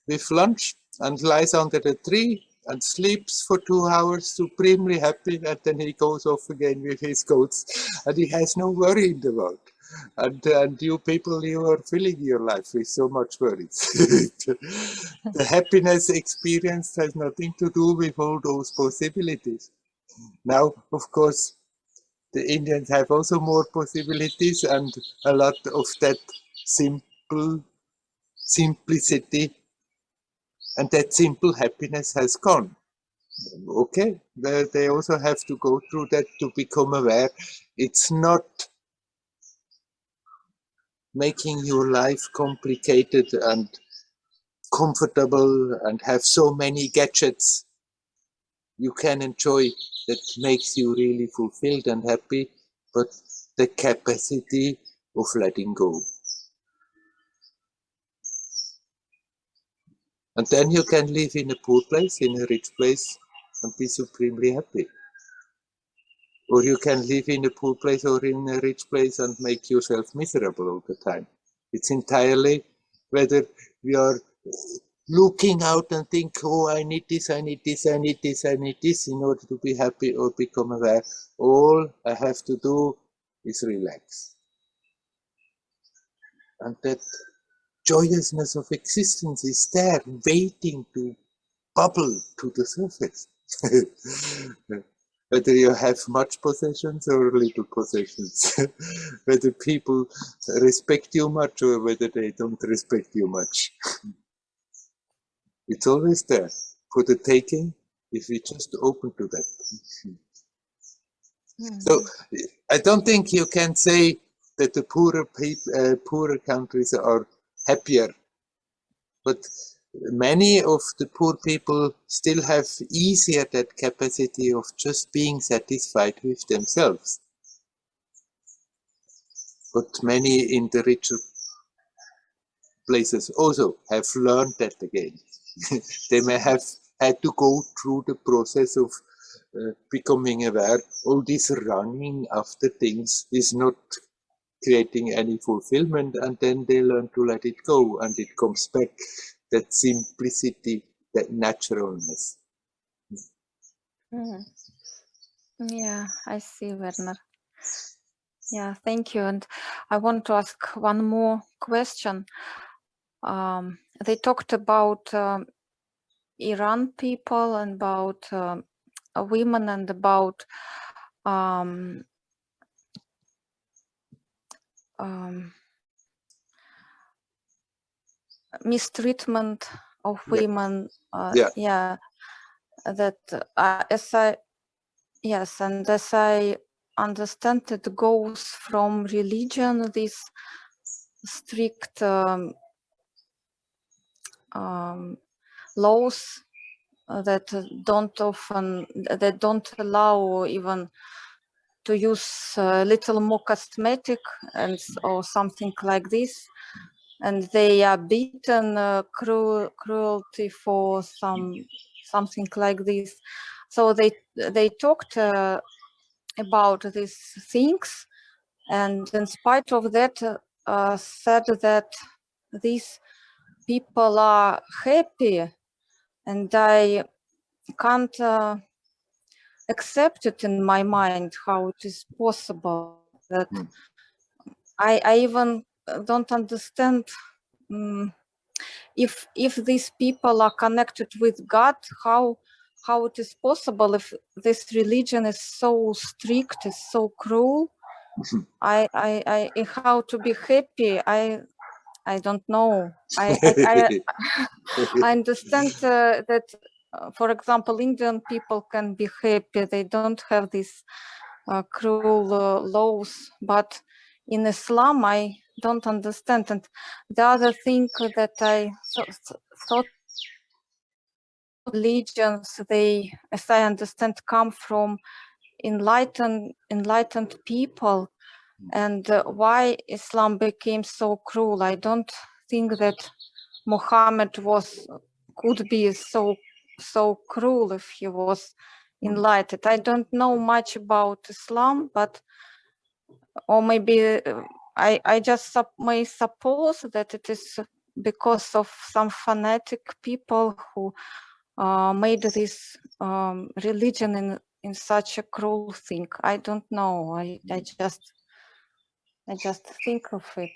with lunch and lies under the tree and sleeps for 2 hours, supremely happy, and then he goes off again with his goats, and he has no worry in the world. And you people, you are filling your life with so much worries. The happiness experienced has nothing to do with all those possibilities. Now, of course, the Indians have also more possibilities, and a lot of that simplicity and that simple happiness has gone. Okay, they also have to go through that to become aware. It's not making your life complicated and comfortable and have so many gadgets you can enjoy that makes you really fulfilled and happy, but the capacity of letting go. And then you can live in a poor place, in a rich place, and be supremely happy. Or you can live in a poor place or in a rich place and make yourself miserable all the time. It's entirely whether we are looking out and think, oh, I need this, I need this, I need this, I need this in order to be happy or become aware. All I have to do is relax. And that joyousness of existence is there, waiting to bubble to the surface. Whether you have much possessions or little possessions, whether people respect you much or whether they don't respect you much. It's always there for the taking if we just open to that. So I don't think you can say that the poorer countries are happier, but many of the poor people still have easier that capacity of just being satisfied with themselves. But many in the richer places also have learned that again. They may have had to go through the process of becoming aware. All this running after things is not creating any fulfillment, and then they learn to let it go, and it comes back, that simplicity, that naturalness. Yeah, I see, Werner. Yeah, thank you. And I want to ask one more question. They talked about Iran people and about women and about mistreatment of women. Yeah, that and as I understand, it goes from religion, this strict laws that don't allow even to use a little more cosmetic or something like this, and they are beaten cruelty for something like this. So they talked about these things, and in spite of that said that these people are happy, and I can't accept it in my mind how it is possible that I even don't understand if these people are connected with God, how it is possible if this religion is so strict, is so cruel. I how to be happy. I don't know. I understand that, for example, Indian people can be happy. They don't have these cruel laws, but in Islam, I don't understand. And the other thing that I thought religions, they, as I understand, come from enlightened people. And why Islam became so cruel? I don't think that Muhammad could be so cruel if he was enlightened. I don't know much about Islam, but or maybe I just may suppose that it is because of some fanatic people who made this religion in such a cruel thing. I don't know. I just think of it.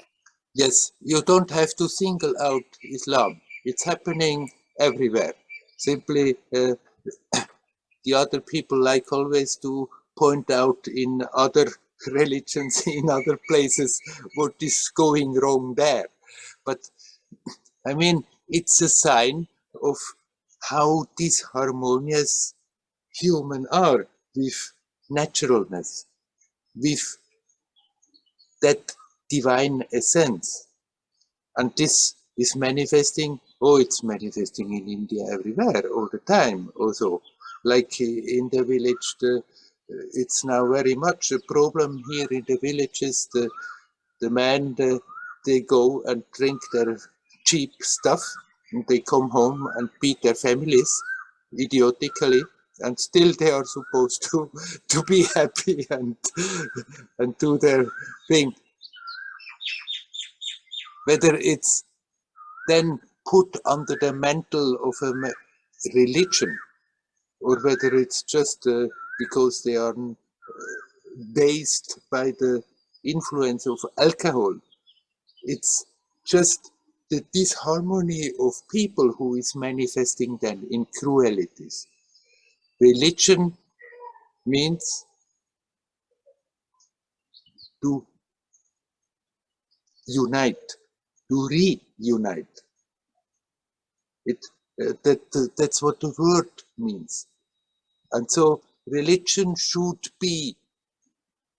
Yes, you don't have to single out Islam. It's happening everywhere. Simply, the other people like always to point out in other religions, in other places, what is going wrong there. But I mean, it's a sign of how disharmonious human are, with naturalness, with that divine essence. And this is manifesting, it's manifesting in India everywhere, all the time also. Like in the village, it's now very much a problem here in the villages. The men, they go and drink their cheap stuff, and they come home and beat their families idiotically, and still they are supposed to be happy and do their thing. Whether it's then put under the mantle of a religion, or whether it's just because they are dazed by the influence of alcohol. It's just the disharmony of people who is manifesting then in cruelties. Religion means to unite, to reunite. That's what the word means. And so religion should be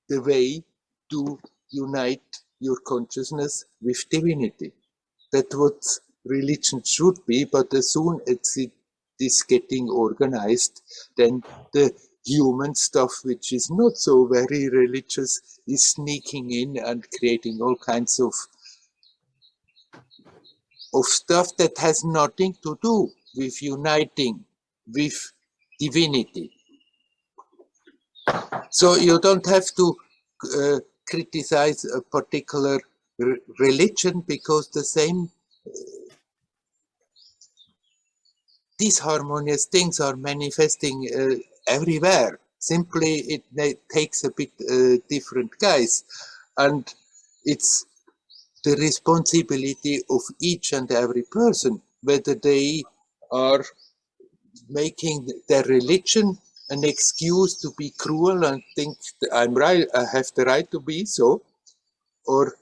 the way to unite your consciousness with divinity. That's what religion should be, but as soon as it is getting organized, then the human stuff, which is not so very religious, is sneaking in and creating all kinds of stuff that has nothing to do with uniting with divinity. So you don't have to criticize a particular religion, because the same disharmonious things are manifesting everywhere. Simply it takes a bit different guise, and it's the responsibility of each and every person, whether they are making their religion an excuse to be cruel and think I'm right, I have the right to be so, or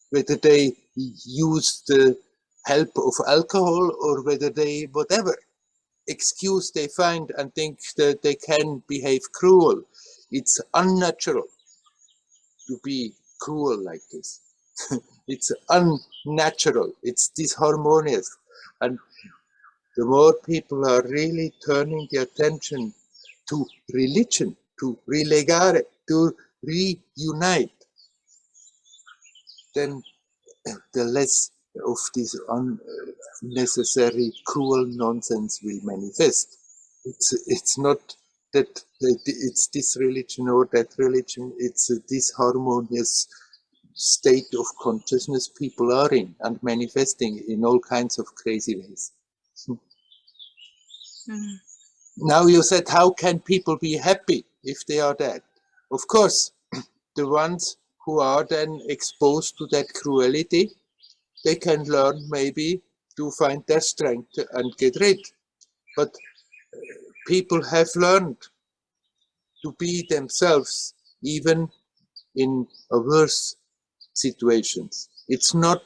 whether they use the help of alcohol, or whether they, whatever excuse they find and think that they can behave cruel. It's unnatural to be cruel like this. It's unnatural, it's disharmonious. And the more people are really turning the attention to religion, to relegare, to reunite, then the less of this unnecessary cruel nonsense will manifest. It's not that it's this religion or that religion, it's a disharmonious state of consciousness people are in and manifesting in all kinds of crazy ways. Mm. Now you said, how can people be happy if they are dead? Of course, the ones who are then exposed to that cruelty, they can learn maybe to find their strength and get rid. But people have learned to be themselves even in a worse situations. It's not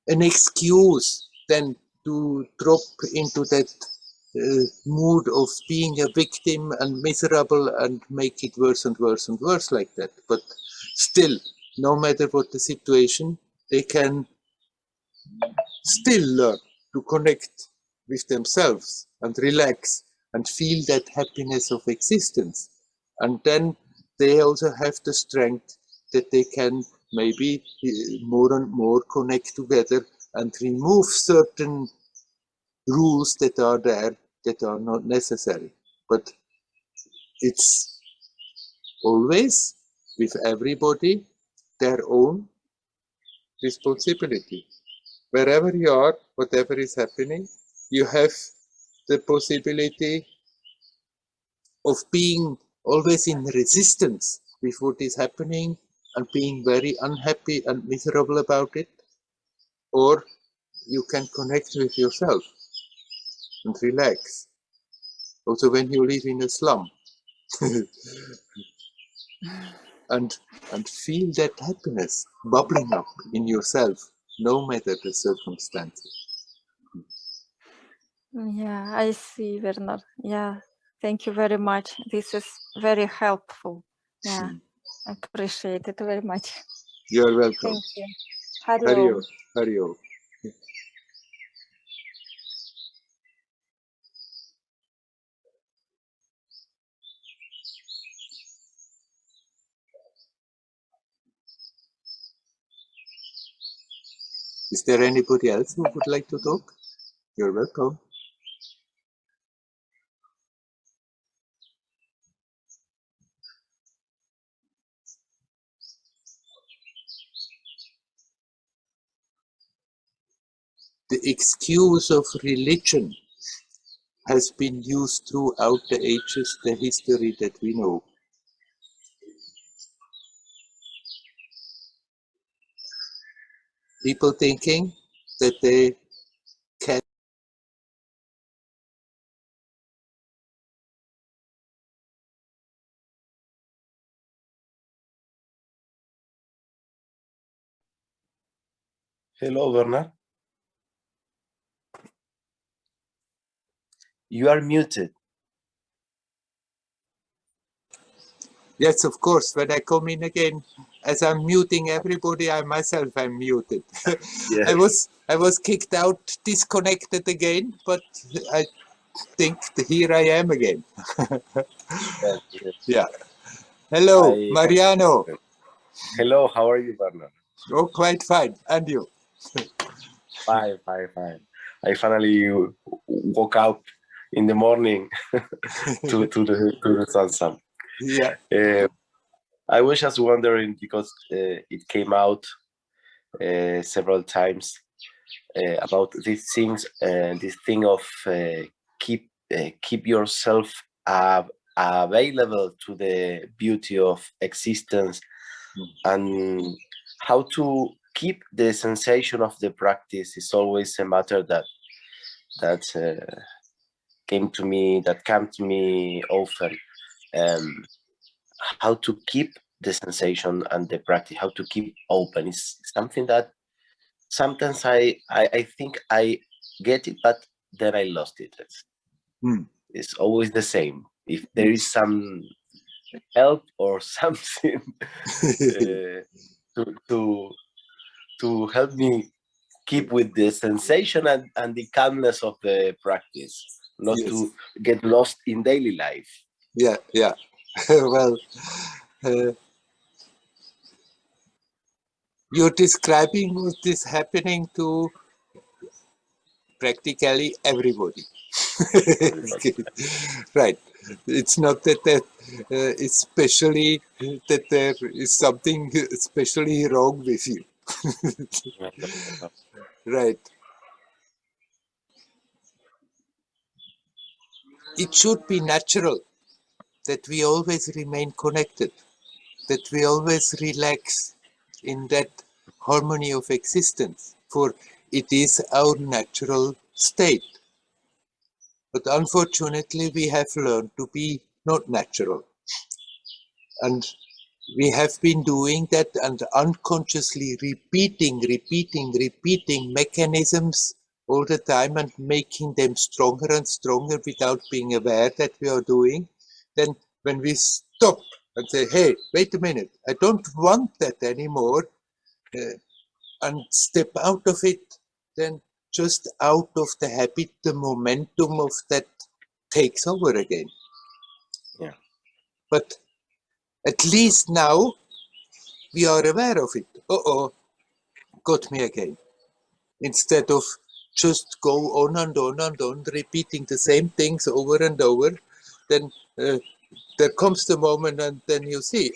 an excuse then to drop into that mood of being a victim and miserable and make it worse and worse and worse like that. But still, no matter what the situation, they can still learn to connect with themselves and relax and feel that happiness of existence. And then they also have the strength that they can maybe more and more connect together and remove certain rules that are there that are not necessary. But it's always with everybody their own responsibility. Wherever you are, whatever is happening, you have the possibility of being always in resistance with what is happening and being very unhappy and miserable about it, or you can connect with yourself and relax. Also when you live in a slum and feel that happiness bubbling up in yourself, no matter the circumstances. Yeah, I see, Werner. Yeah, thank you very much. This is very helpful. Yeah, I appreciate it very much. You're welcome. Thank you. Hari Hari Om. Om. Hari Om. Is there anybody else who would like to talk? You're welcome. The excuse of religion has been used throughout the ages, the history that we know. People thinking that they can Hello, Werner. You are muted. Yes, of course. When I come in again, as I'm muting everybody, I myself am muted. Yes. I was kicked out, disconnected again, but I think here I am again. Yes, yes. Yeah. Hello, I Mariano. Hello, how are you, Werner? Oh, quite fine. And you? Fine, fine, fine. I finally woke up in the morning to the Satsang. Yeah. I was just wondering because it came out several times about these things, this thing of keep yourself available to the beauty of existence, and how to keep the sensation of the practice is always a matter that came to me often. How to keep the sensation and the practice, how to keep open is something that sometimes I think I get it, but then I lost it. It's always the same. If there is some help or something to help me keep with the sensation and the calmness of the practice, not Yes. to get lost in daily life. Yeah, yeah. Well, you're describing what is happening to practically everybody. Right. It's not that especially that there is something especially wrong with you. Right. It should be natural that we always remain connected, that we always relax in that harmony of existence, for it is our natural state. But unfortunately, we have learned to be not natural. And we have been doing that and unconsciously repeating mechanisms all the time and making them stronger and stronger without being aware that we are doing. Then when we stop and say, hey, wait a minute, I don't want that anymore, and step out of it, then just out of the habit, the momentum of that takes over again. Yeah. But at least now we are aware of it. Uh-oh, got me again. Instead of just go on and on and on, repeating the same things over and over, then there comes the moment and then you see,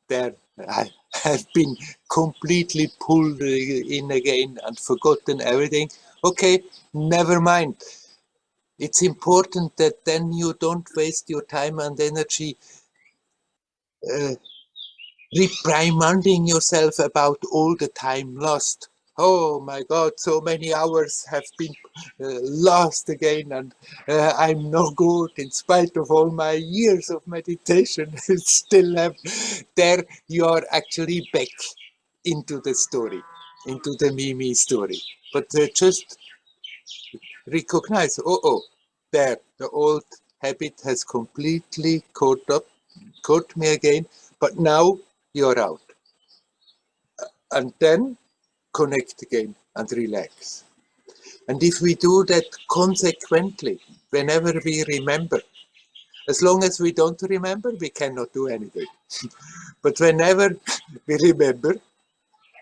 there I have been completely pulled in again and forgotten everything. Okay, never mind. It's important that then you don't waste your time and energy reprimanding yourself about all the time lost. Oh my God, so many hours have been lost again, and I'm no good in spite of all my years of meditation. Still have there you are actually back into the story, into the me story. But just recognize, oh, there, the old habit has completely caught me again, but now you're out. And then connect again and relax. And if we do that consequently, whenever we remember, as long as we don't remember, we cannot do anything. But whenever we remember,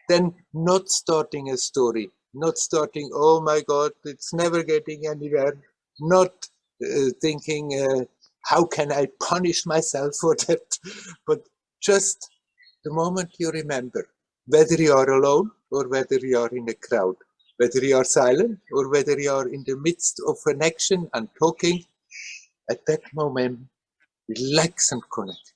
then not starting a story, not starting, oh my God, it's never getting anywhere, not thinking, how can I punish myself for that? But just the moment you remember, whether you are alone or whether you are in a crowd, whether you are silent or whether you are in the midst of an action and talking, at that moment, relax and connect.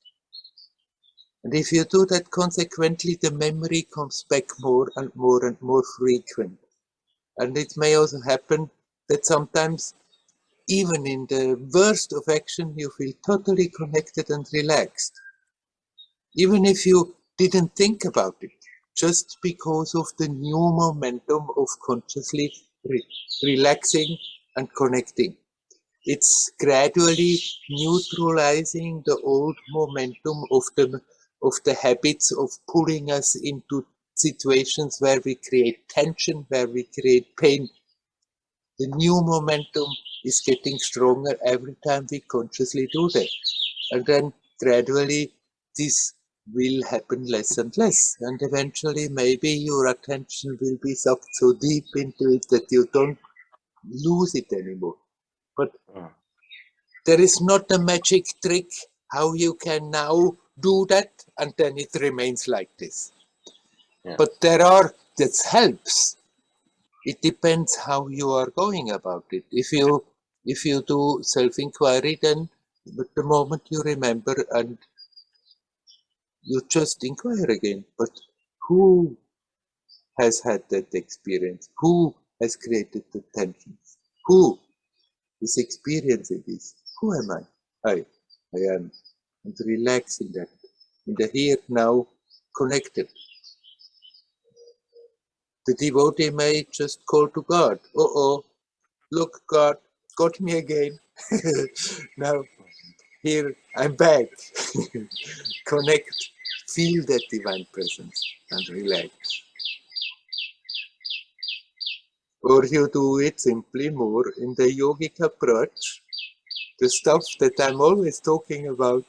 And if you do that consequently, the memory comes back more and more and more frequent. And it may also happen that sometimes, even in the worst of action, you feel totally connected and relaxed. Even if you didn't think about it, just because of the new momentum of consciously relaxing and connecting. It's gradually neutralizing the old momentum of the habits of pulling us into situations where we create tension, where we create pain. The new momentum is getting stronger every time we consciously do that. And then gradually this will happen less and less. And eventually maybe your attention will be sucked so deep into it that you don't lose it anymore. But there is not a magic trick how you can now do that and then it remains like this. Yeah. But that helps. It depends how you are going about it. If you do self-inquiry, then the moment you remember and you just inquire again. But who has had that experience? Who has created the tensions? Who is experiencing this? Who am I? I am. And relax in that, in the here, now, connected. The devotee may just call to God. Look, God, got me again. Now, here, I'm back. Connect, feel that divine presence and relax. Or you do it simply more in the yogic approach, the stuff that I'm always talking about.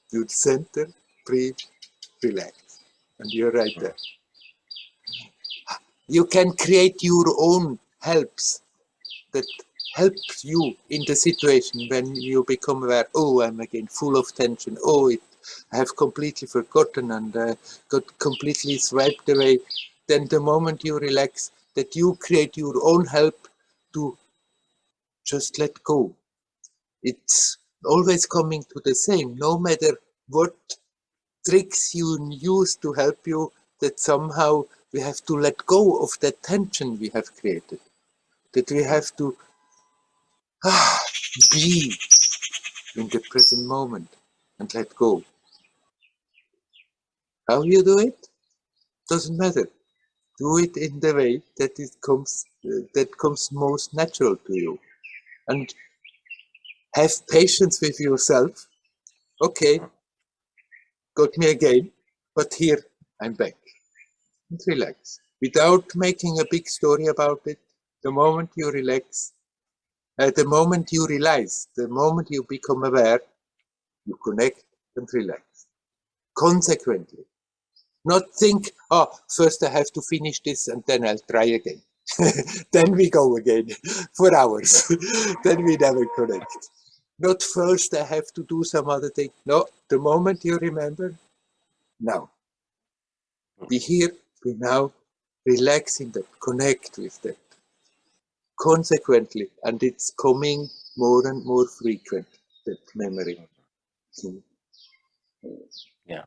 You center, breathe, relax, and you're right there. You can create your own helps that help you in the situation when you become aware, oh, I'm again full of tension, I have completely forgotten and got completely swiped away. Then the moment you relax, that you create your own help to just let go. It's always coming to the same, no matter what tricks you use to help you, that somehow we have to let go of that tension we have created. That we have to be in the present moment and let go. How you do it? Doesn't matter. Do it in the way that that comes most natural to you. And have patience with yourself. Okay, got me again, but here I'm back. And relax. Without making a big story about it, the moment you relax, the moment you realize, the moment you become aware, you connect and relax. Consequently, not think, first I have to finish this and then I'll try again. Then we go again for hours. Then we never connect. Not first I have to do some other thing. No, the moment you remember, now. Be here, be now, relax in that, connect with that. Consequently, and it's coming more and more frequent, that memory. Yeah,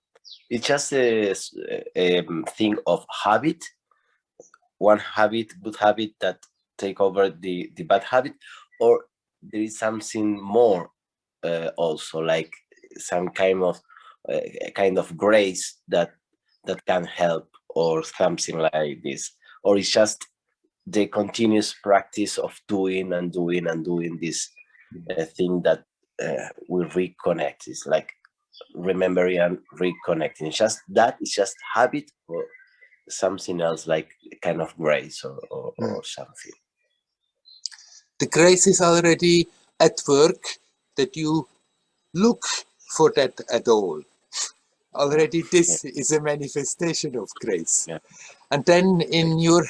it's just a thing of habit. One habit, good habit, that take over the bad habit, or there is something more also, like some kind of grace that can help, or something like this, or it's just the continuous practice of doing and doing and doing this thing that we reconnect. It's like remembering and reconnecting. It's just that, it's just habit or something else, like kind of grace or something. The grace is already at work, that you look for that at all. Already this is a manifestation of grace. Yeah. And then in your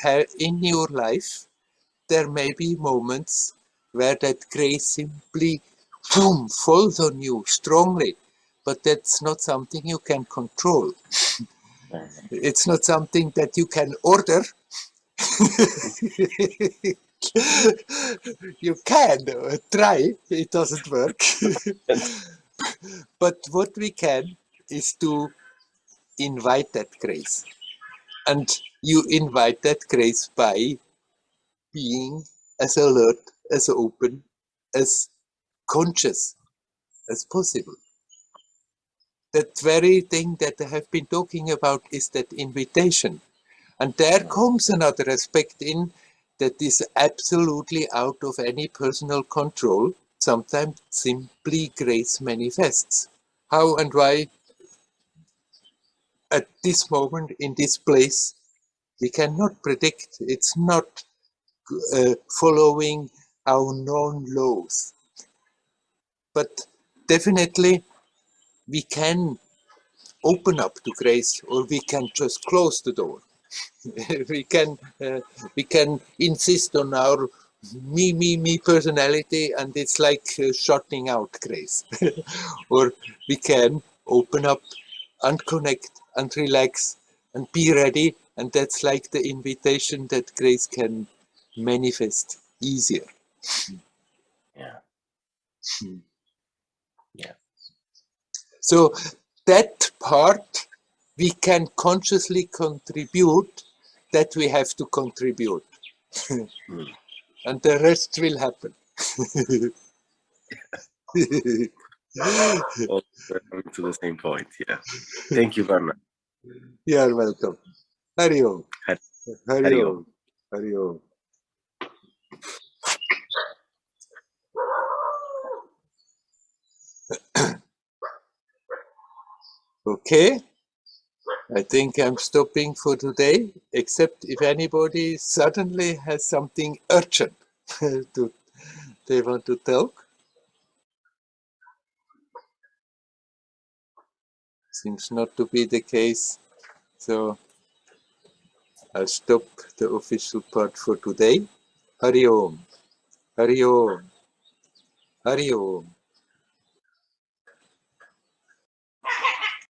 life, there may be moments where that grace simply boom, falls on you strongly, but that's not something you can control. It's not something that you can order. You can try, it doesn't work. But what we can is to invite that grace. And you invite that grace by being as alert, as open, as conscious as possible. That very thing that I have been talking about is that invitation. And there comes another aspect in that is absolutely out of any personal control. Sometimes simply grace manifests. How and why at this moment, in this place, we cannot predict. It's not following our known laws. But definitely we can open up to grace, or we can just close the door. we can insist on our me personality, and it's like shutting out grace. Or we can open up and connect and relax and be ready, and that's like the invitation that grace can manifest easier. Yeah. Yeah. So that part we can consciously contribute, that we have to contribute. And the rest will happen. All coming to the same point. Yeah. Thank you, Werner. You are welcome. Hari Om. Hari Hari Om. Hari Om. Okay. I think I'm stopping for today, except if anybody suddenly has something urgent they want to talk. Seems not to be the case. So I'll stop the official part for today. Hari Om. Hari Om. Hari Om.